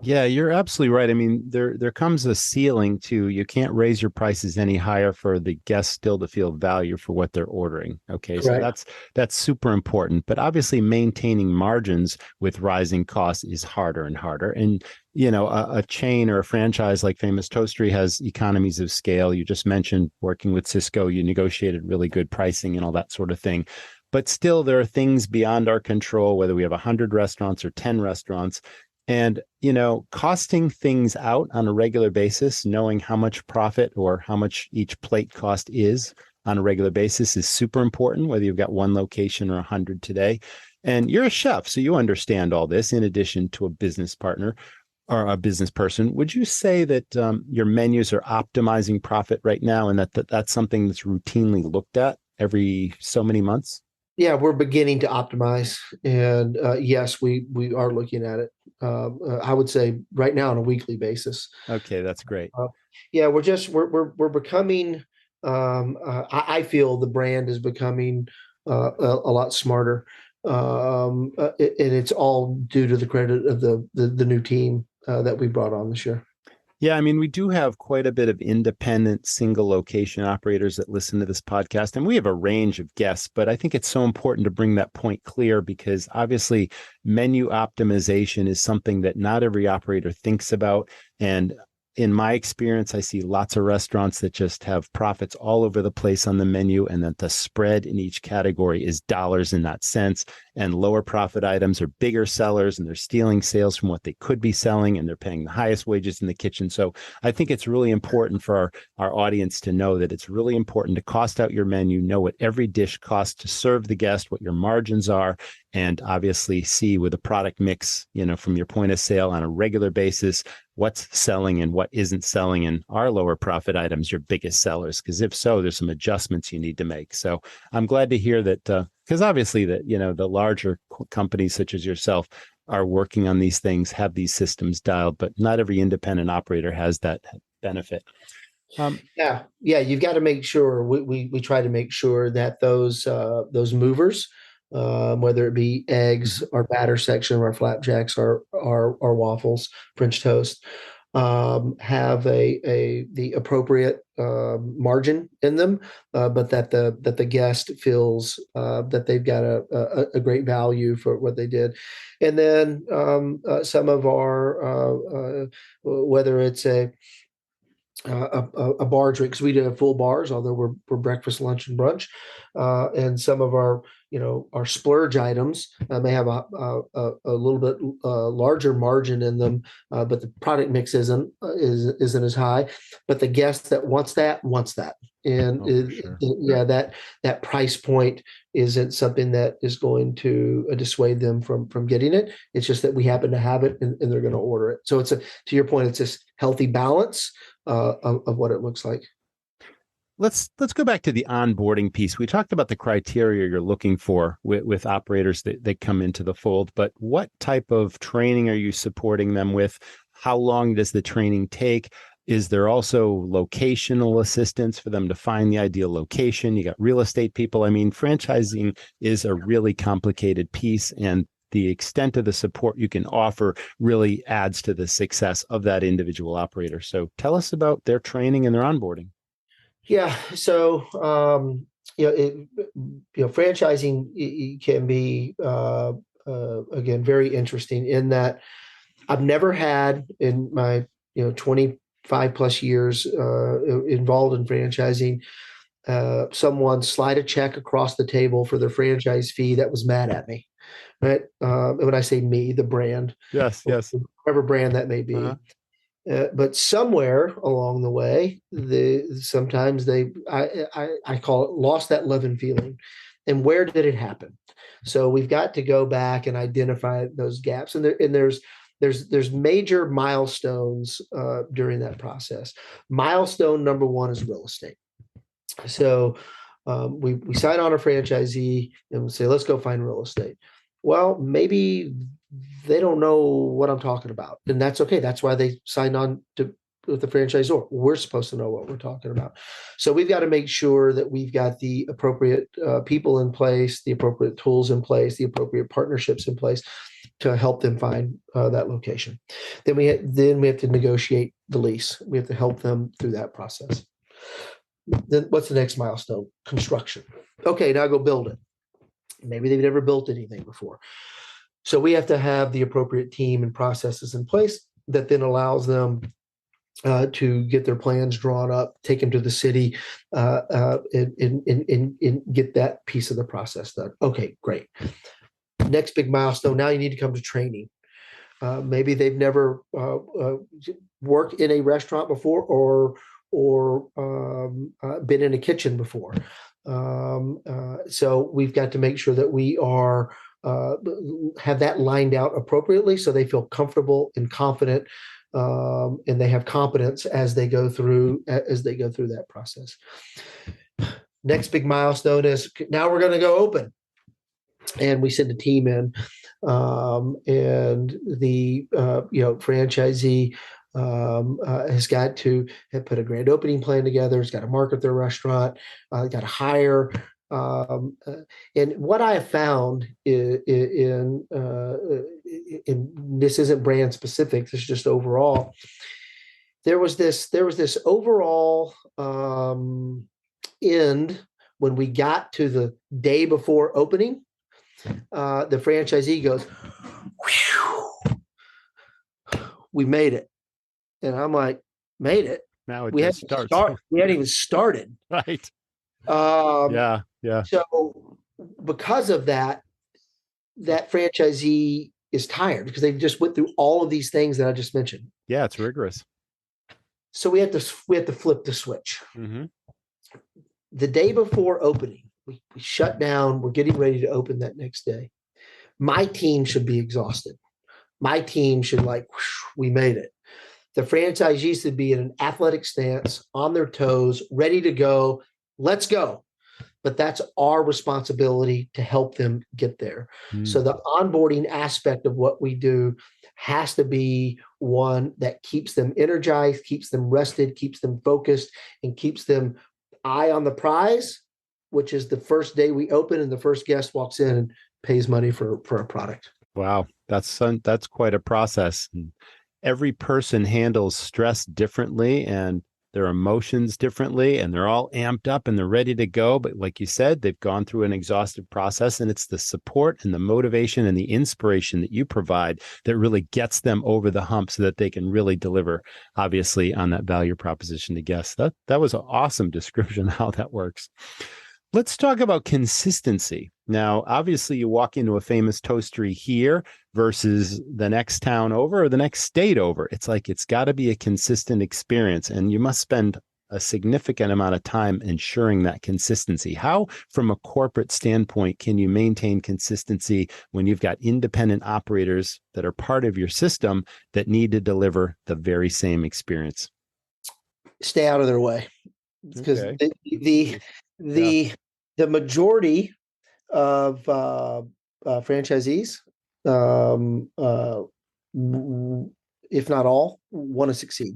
Yeah, you're absolutely right. I mean, there comes a ceiling to, you can't raise your prices any higher for the guests still to feel value for what they're ordering. Okay, so that's super important. But obviously maintaining margins with rising costs is harder and harder. And a chain or a franchise like Famous Toastery has economies of scale. You just mentioned working with Cisco, you negotiated really good pricing and all that sort of thing. But still, there are things beyond our control, whether we have 100 restaurants or 10 restaurants. And, costing things out on a regular basis, knowing how much profit or how much each plate cost is on a regular basis is super important, whether you've got one location or 100 today. And you're a chef, so you understand all this in addition to a business partner or a business person. Would you say that your menus are optimizing profit right now, and that's something that's routinely looked at every so many months? Yeah, we're beginning to optimize, and yes, we are looking at it. I would say right now on a weekly basis. Okay, that's great. Yeah, we're becoming. I feel the brand is becoming a lot smarter, and it's all due to the credit of the new team that we brought on this year. Yeah, I mean, we do have quite a bit of independent single location operators that listen to this podcast, and we have a range of guests, but I think it's so important to bring that point clear because obviously menu optimization is something that not every operator thinks about. And in my experience, I see lots of restaurants that just have profits all over the place on the menu, and that the spread in each category is dollars and not cents, and lower profit items are bigger sellers, and they're stealing sales from what they could be selling, and they're paying the highest wages in the kitchen. So I think it's really important for our audience to know that it's really important to cost out your menu, know what every dish costs to serve the guest, what your margins are, and obviously see with a product mix, from your point of sale on a regular basis, what's selling and what isn't selling, and are lower profit items your biggest sellers? Because if so, there's some adjustments you need to make. So I'm glad to hear that, because obviously that, the larger companies such as yourself are working on these things, have these systems dialed, but not every independent operator has that benefit. Yeah, you've got to make sure we try to make sure that those movers, whether it be eggs, our batter section, our flapjacks, our waffles, French toast, have the appropriate margin in them, but that the guest feels that they've got a great value for what they did. And then some of our whether it's a bar drink, because we do have full bars, although we're breakfast, lunch, and brunch, and some of our our splurge items may have a little bit larger margin in them, but the product mix isn't as high. But the guest that wants that, And Oh, for sure. yeah, that price point isn't something that is going to dissuade them from getting it. It's just that we happen to have it, and they're going to order it. So to your point, it's this healthy balance of what it looks like. Let's go back to the onboarding piece. We talked about the criteria you're looking for with operators that come into the fold, but what type of training are you supporting them with? How long does the training take? Is there also locational assistance for them to find the ideal location? You got real estate people. I mean, franchising is a really complicated piece, and the extent of the support you can offer really adds to the success of that individual operator. So tell us about their training and their onboarding. Yeah. So, franchising can be, again, very interesting in that I've never had in my, 25 plus years involved in franchising, someone slide a check across the table for their franchise fee that was mad at me. Right. And when I say me, the brand, Yes. whatever brand that may be. Uh-huh. But somewhere along the way, sometimes I call it lost that love and feeling. And where did it happen? So we've got to go back and identify those gaps. And there's major milestones during that process. Milestone number one is real estate. So we sign on a franchisee and we say, let's go find real estate. Well, maybe they don't know what I'm talking about, and that's okay. That's why they signed on with the franchisor. We're supposed to know what we're talking about. So we've got to make sure that we've got the appropriate people in place, the appropriate tools in place, the appropriate partnerships in place to help them find that location. Then we have to negotiate the lease. We have to help them through that process. Then what's the next milestone? Construction. Okay, now go build it. Maybe they've never built anything before. So we have to have the appropriate team and processes in place that then allows them to get their plans drawn up, take them to the city, and get that piece of the process done. Okay, great. Next big milestone. Now you need to come to training. Maybe they've never worked in a restaurant before or been in a kitchen before. So we've got to make sure that we are have that lined out appropriately so they feel comfortable and confident, and they have competence as they go through that process. Next big milestone is now we're going to go open, and we send a team in, and the franchisee has got to have put a grand opening plan together. Has got to market their restaurant. Got to hire. And what I have found in this isn't brand specific. This is just overall. There was this overall end when we got to the day before opening. The franchisee goes, "We made it," and I'm like, "Made it? Now we hadn't even started." Right. Yeah. So because of that franchisee is tired because they just went through all of these things that I just mentioned. Yeah, it's rigorous. So we have to flip the switch. Mm-hmm. The day before opening, we shut down. We're getting ready to open that next day. My team should be exhausted. My team should we made it. The franchisees should be in an athletic stance, on their toes, ready to go. Let's go. But that's our responsibility to help them get there. Mm. So the onboarding aspect of what we do has to be one that keeps them energized, keeps them rested, keeps them focused, and keeps them eye on the prize, which is the first day we open and the first guest walks in and pays money for a product. Wow, that's quite a process. And every person handles stress differently and their emotions differently, and they're all amped up and they're ready to go. But like you said, they've gone through an exhaustive process, and it's the support and the motivation and the inspiration that you provide that really gets them over the hump so that they can really deliver, obviously, on that value proposition to guests. That was an awesome description of how that works. Let's talk about consistency. Now, obviously, you walk into a Famous Toastery here versus the next town over or the next state over. It's got to be a consistent experience, and you must spend a significant amount of time ensuring that consistency. How, from a corporate standpoint, can you maintain consistency when you've got independent operators that are part of your system that need to deliver the very same experience? Stay out of their way, because Okay. the majority of franchisees, if not all, want to succeed.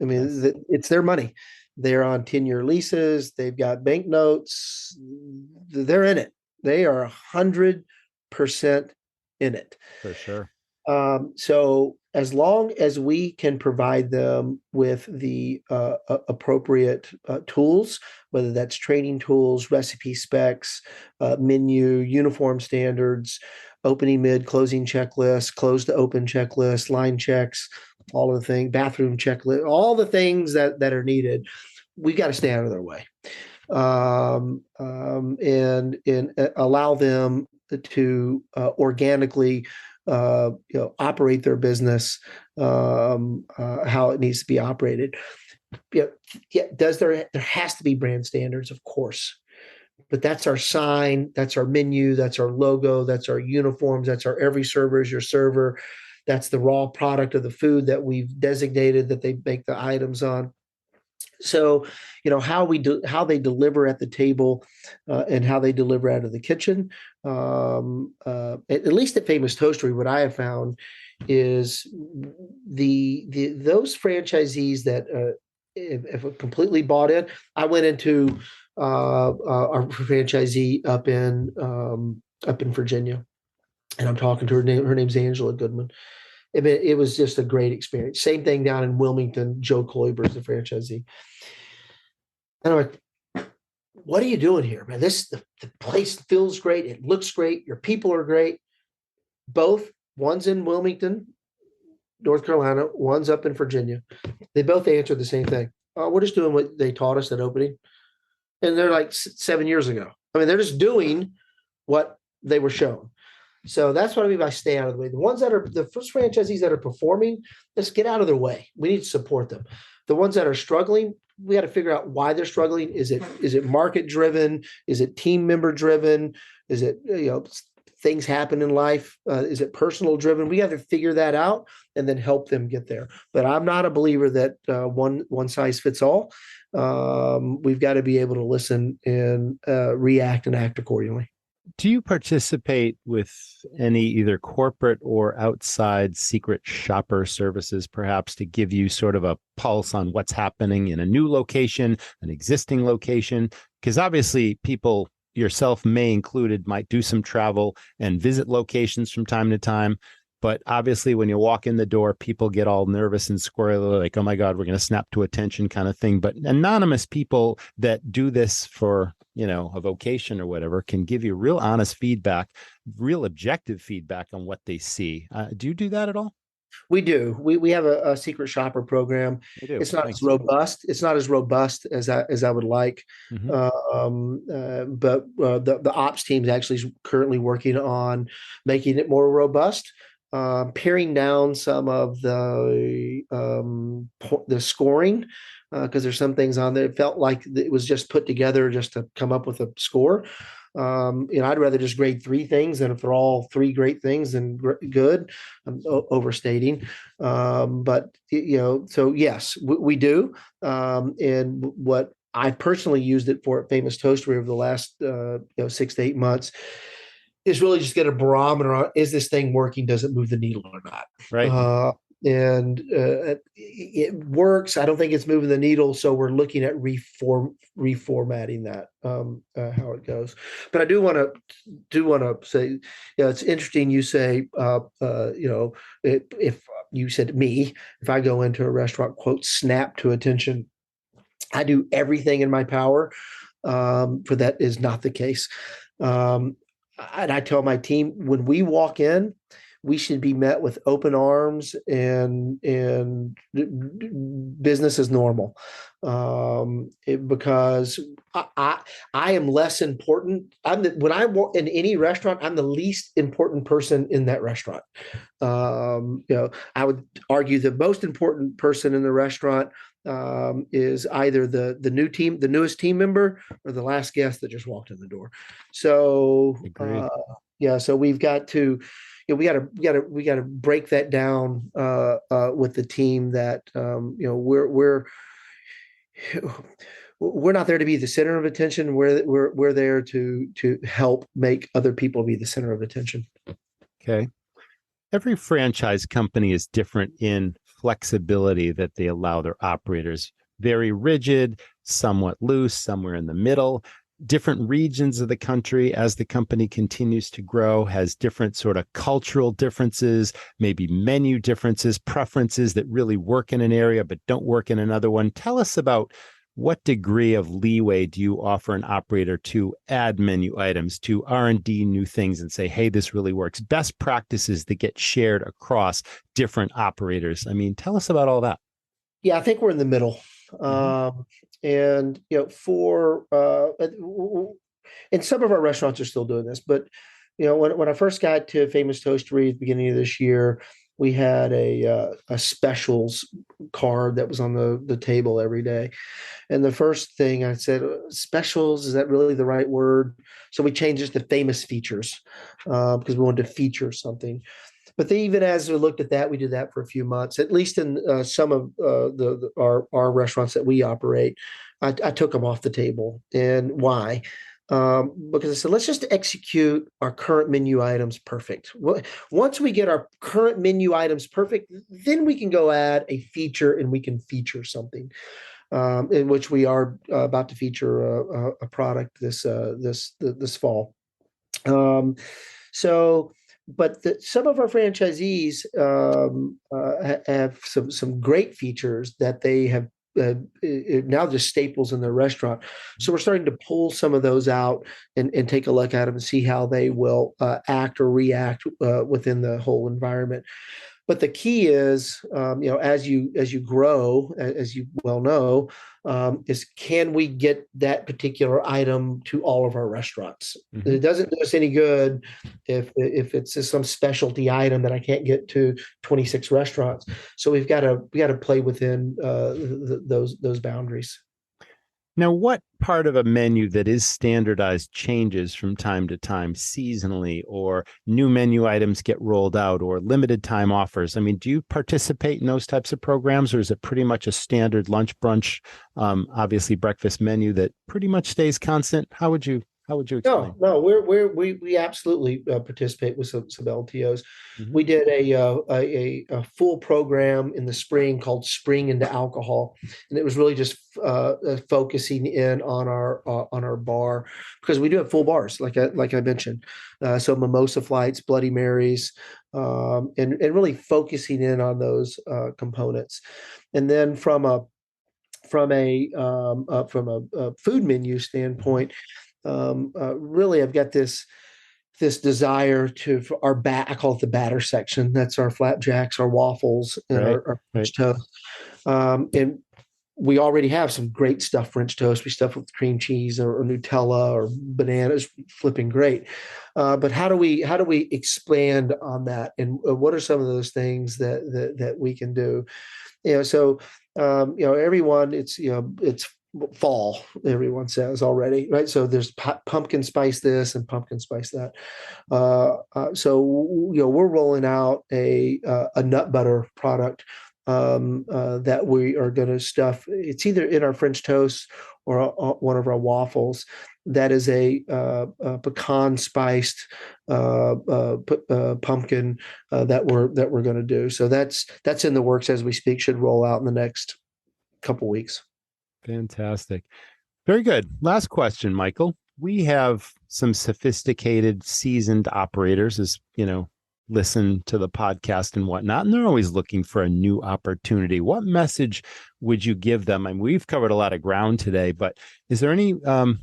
I mean, Yes. it's their money. They're on 10-year leases. They've got bank notes. They're in it. They are 100% in it. For sure. So as long as we can provide them with the appropriate tools, whether that's training tools, recipe specs, menu, uniform standards, opening, mid, closing checklist, close to open checklist, line checks, all of the things, bathroom checklist, all the things that are needed, we got to stay out of their way, and allow them to organically operate their business how it needs to be operated. Yeah, there has to be brand standards, of course, but that's our sign, that's our menu, that's our logo, that's our uniforms, that's our every server is your server. That's the raw product of the food that we've designated that they make the items on. So, how they deliver at the table, and how they deliver out of the kitchen. At least at Famous Toastery, what I have found is those franchisees that have completely bought in. I went into our franchisee up in Virginia, and I'm talking to her name. Her name's Angela Goodman. I mean, it was just a great experience. Same thing down in Wilmington. Joe Kloiber is the franchisee. And I'm like, what are you doing here, man? The place feels great. It looks great. Your people are great. Both, one's in Wilmington, North Carolina, one's up in Virginia. They both answered the same thing. We're just doing what they taught us at opening. And they're like 7 years ago. I mean, they're just doing what they were shown. So that's what I mean by stay out of the way. The ones that are the first franchisees that are performing, let's get out of their way. We need to support them. The ones that are struggling, we got to figure out why they're struggling. Is it market driven? Is it team member driven? Is it things happen in life? Is it personal driven? We have to figure that out and then help them get there. But I'm not a believer that one size fits all. We've got to be able to listen and react and act accordingly. Do you participate with any either corporate or outside secret shopper services, perhaps, to give you sort of a pulse on what's happening in a new location, an existing location? Because obviously people, yourself may included, might do some travel and visit locations from time to time. But obviously, when you walk in the door, people get all nervous and squirrely, like, oh my God, we're going to snap to attention kind of thing. But anonymous people that do this for, a vocation or whatever can give you real honest feedback, real objective feedback on what they see. Do you do that at all? We do. We have a secret shopper program. It's not as robust. It's not as robust as I would like. Mm-hmm. But the ops team is actually currently working on making it more robust. Paring down some of the scoring, because there's some things on there. It felt like it was just put together just to come up with a score. I'd rather just grade 3 things, and if they're all 3 great things, then good. I'm overstating, but so yes, we do. And what I personally used it for at Famous Toastery over the last 6 to 8 months is really just get a barometer on, is this thing working? Does it move the needle or not? Right. And it works. I don't think it's moving the needle. So we're looking at reformatting that, how it goes. But I do want to say, it's interesting. You say, if you said to me, if I go into a restaurant, quote, snap to attention, I do everything in my power. For that is not the case. And I tell my team, when we walk in, we should be met with open arms and business as normal. Because I am less important. When I walk in any restaurant, I'm the least important person in that restaurant. I would argue the most important person in the restaurant is either the newest team member, or the last guest that just walked in the door. So so we've got to, we got to break that down with the team that we're not there to be the center of attention. We're there to help make other people be the center of attention. Okay. Every franchise company is different in flexibility that they allow their operators. Very rigid, somewhat loose, somewhere in the middle. Different regions of the country, as the company continues to grow, has different sort of cultural differences, maybe menu differences, preferences that really work in an area but don't work in another one. Tell us about what degree of leeway do you offer an operator to add menu items, to R&D new things and say, hey, this really works. Best practices that get shared across different operators. I mean, tell us about all that. Yeah, I think we're in the middle. And and some of our restaurants are still doing this, but when I first got to Famous Toastery at the beginning of this year, we had a specials card that was on the table every day. And the first thing I said, specials, is that really the right word? So we changed it to famous features because we wanted to feature something. But even as we looked at that, we did that for a few months, at least in some of our restaurants that we operate. I took them off the table. And why? Because I said, let's just execute our current menu items perfect. Once we get our current menu items perfect, then we can go add a feature and we can feature something, in which we are about to feature a product this fall. But some of our franchisees have some great features that they have now just staples in their restaurant. So we're starting to pull some of those out and take a look at them and see how they will act or react within the whole environment. But the key is, as you grow, as you well know, is can we get that particular item to all of our restaurants? Mm-hmm. It doesn't do us any good if it's just some specialty item that I can't get to 26 restaurants. So we got to play within those boundaries. Now, what part of a menu that is standardized changes from time to time seasonally, or new menu items get rolled out, or limited time offers? I mean, do you participate in those types of programs, or is it pretty much a standard lunch, brunch, obviously breakfast menu that pretty much stays constant? How would you explain? No, we absolutely participate with some LTOs. Mm-hmm. We did a full program in the spring called Spring into Alcohol, and it was really just focusing in on our bar, because we do have full bars, like I mentioned. So mimosa flights, Bloody Marys, and really focusing in on those components. And then from a food menu standpoint, really, I've got this desire for I call it the batter section. That's our flapjacks, our waffles, and our French toast. And we already have some great stuffed French toast. We stuff with cream cheese or Nutella or bananas, flipping great. But how do we expand on that? And what are some of those things that we can do? So everyone, it's fall, everyone says already, right? So there's pumpkin spice this and pumpkin spice that. So we're rolling out a nut butter product that we are going to stuff. It's either in our French toast or one of our waffles. That is a pecan spiced pumpkin that we're going to do. So that's in the works as we speak. Should roll out in the next couple weeks. Fantastic. Very good. Last question, Michael. We have some sophisticated, seasoned operators, as listen to the podcast and whatnot, and they're always looking for a new opportunity. What message would you give them? I mean, we've covered a lot of ground today, but is there any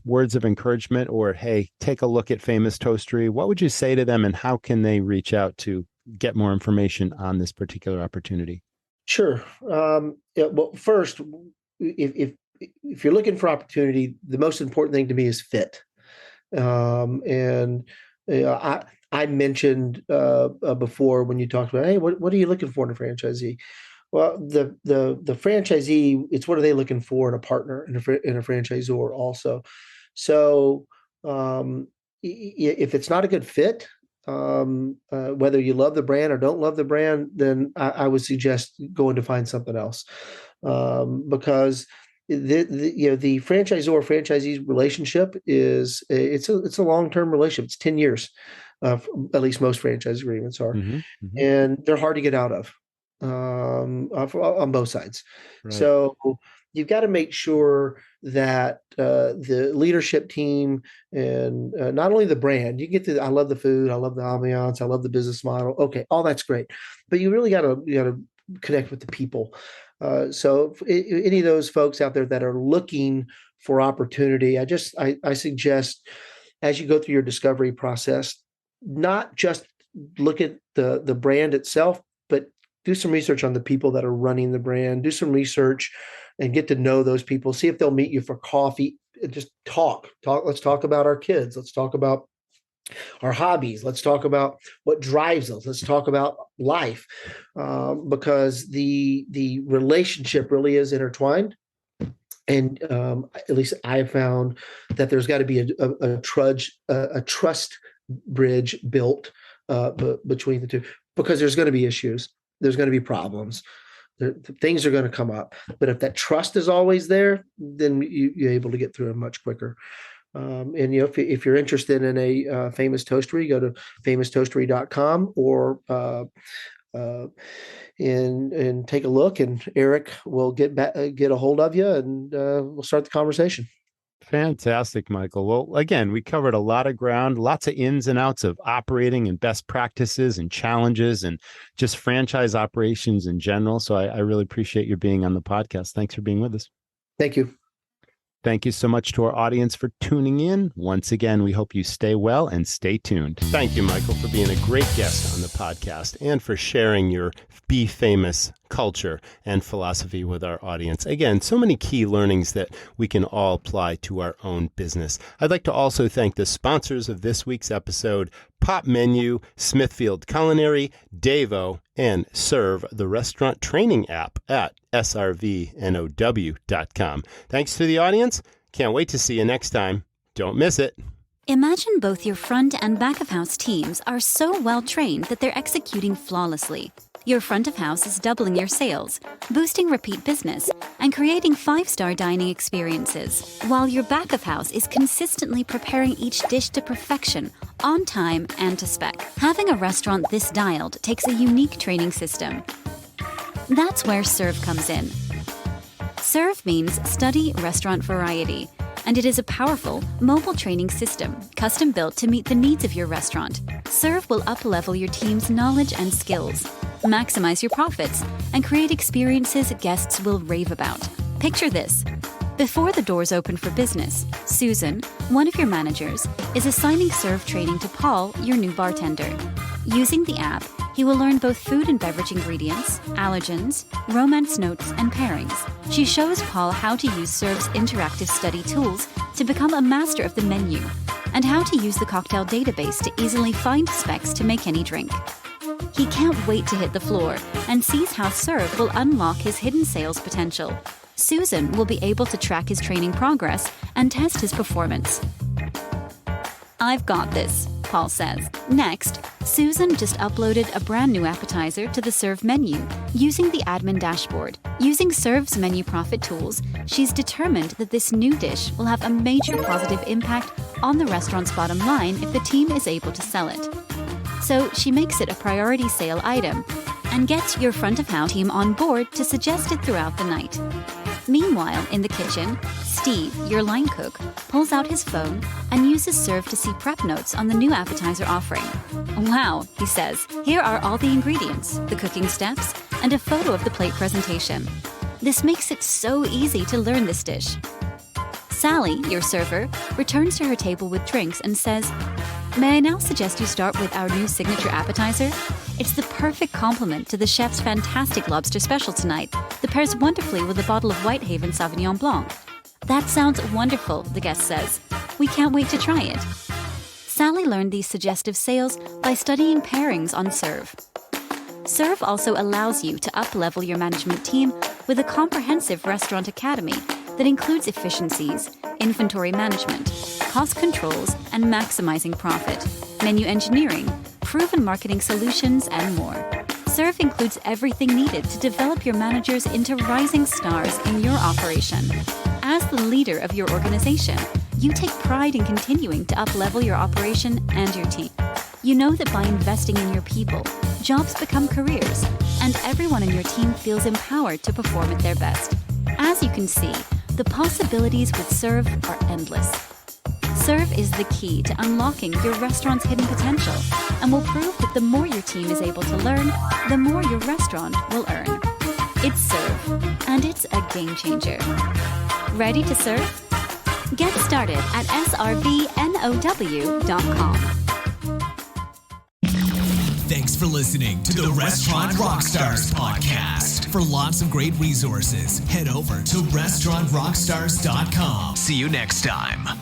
words of encouragement, or, hey, take a look at Famous Toastery? What would you say to them, and how can they reach out to get more information on this particular opportunity? Sure. Well, first, if you're looking for opportunity, the most important thing to me is fit. And I mentioned before when you talked about, hey, what are you looking for in a franchisee? Well, the franchisee, it's what are they looking for in a partner, in a franchisor also. So if it's not a good fit, whether you love the brand or don't love the brand, then I would suggest going to find something else, because the franchisor-franchisee relationship is it's a long-term relationship. It's 10 years, at least most franchise agreements are, and they're hard to get out of on both sides. Right. So you've got to make sure that the leadership team and not only the brand, you get I love the food, I love the ambiance, I love the business model. Okay, all that's great, but you really got to connect with the people. So any of those folks out there that are looking for opportunity, I suggest as you go through your discovery process, not just look at the brand itself, but do some research on the people that are running the brand, do some research and get to know those people, see if they'll meet you for coffee, and just talk. Let's talk about our kids. Let's talk about our hobbies. Let's talk about what drives us. Let's talk about life, because the relationship really is intertwined. And at least I have found that there's got to be a trust bridge built between the two, because there's going to be issues. There's going to be problems. Things are going to come up. But if that trust is always there, then you're able to get through it much quicker. And if you're interested in a Famous Toastery, go to famoustoastery.com or and take a look, and Eric will get a hold of you, and we'll start the conversation. Fantastic, Michael. Well, again, we covered a lot of ground, lots of ins and outs of operating and best practices and challenges and just franchise operations in general. So I really appreciate you being on the podcast. Thanks for being with us. Thank you. Thank you so much to our audience for tuning in. Once again, we hope you stay well and stay tuned. Thank you, Michael, for being a great guest on the podcast and for sharing your Be Famous culture and philosophy with our audience. Again, so many key learnings that we can all apply to our own business. I'd like to also thank the sponsors of this week's episode, Pop Menu, Smithfield Culinary, Davo, and Serve, the restaurant training app at srvnow.com. Thanks to the audience. Can't wait to see you next time. Don't miss it. Imagine both your front and back of house teams are so well trained that they're executing flawlessly. Your front of house is doubling your sales, boosting repeat business, and creating 5-star dining experiences, while your back of house is consistently preparing each dish to perfection, on time and to spec. Having a restaurant this dialed takes a unique training system. That's where Serve comes in. Serve means Study Restaurant Variety, and it is a powerful, mobile training system, custom-built to meet the needs of your restaurant. Serve will up-level your team's knowledge and skills, maximize your profits, and create experiences guests will rave about. Picture this. Before the doors open for business, Susan, one of your managers, is assigning Serve training to Paul, your new bartender. Using the app, he will learn both food and beverage ingredients, allergens, romance notes, and pairings. She shows Paul how to use Serve's interactive study tools to become a master of the menu, and how to use the cocktail database to easily find specs to make any drink. He can't wait to hit the floor and sees how Serve will unlock his hidden sales potential. Susan will be able to track his training progress and test his performance. I've got this, Paul says. Next, Susan just uploaded a brand new appetizer to the Serve menu using the admin dashboard. Using Serve's menu profit tools, she's determined that this new dish will have a major positive impact on the restaurant's bottom line if the team is able to sell it. So she makes it a priority sale item and gets your front of house team on board to suggest it throughout the night. Meanwhile, in the kitchen, Steve, your line cook, pulls out his phone and uses Serve to see prep notes on the new appetizer offering. Wow, he says, here are all the ingredients, the cooking steps, and a photo of the plate presentation. This makes it so easy to learn this dish. Sally, your server, returns to her table with drinks and says, "May I now suggest you start with our new signature appetizer? It's the perfect complement to the chef's fantastic lobster special tonight that pairs wonderfully with a bottle of Whitehaven Sauvignon Blanc. That sounds wonderful, the guest says. We can't wait to try it. Sally learned these suggestive sales by studying pairings on Serve. Serve also allows you to up-level your management team with a comprehensive restaurant academy that includes efficiencies, inventory management, cost controls, and maximizing profit, menu engineering, proven marketing solutions, and more. Serve includes everything needed to develop your managers into rising stars in your operation. As the leader of your organization, you take pride in continuing to up-level your operation and your team. You know that by investing in your people, jobs become careers, and everyone in your team feels empowered to perform at their best. As you can see, the possibilities with Serve are endless. Serve is the key to unlocking your restaurant's hidden potential and will prove that the more your team is able to learn, the more your restaurant will earn. It's Serve, and it's a game changer. Ready to serve? Get started at srvnow.com. Thanks for listening to the Restaurant Rockstars Podcast. For lots of great resources, head over to restaurantrockstars.com. See you next time.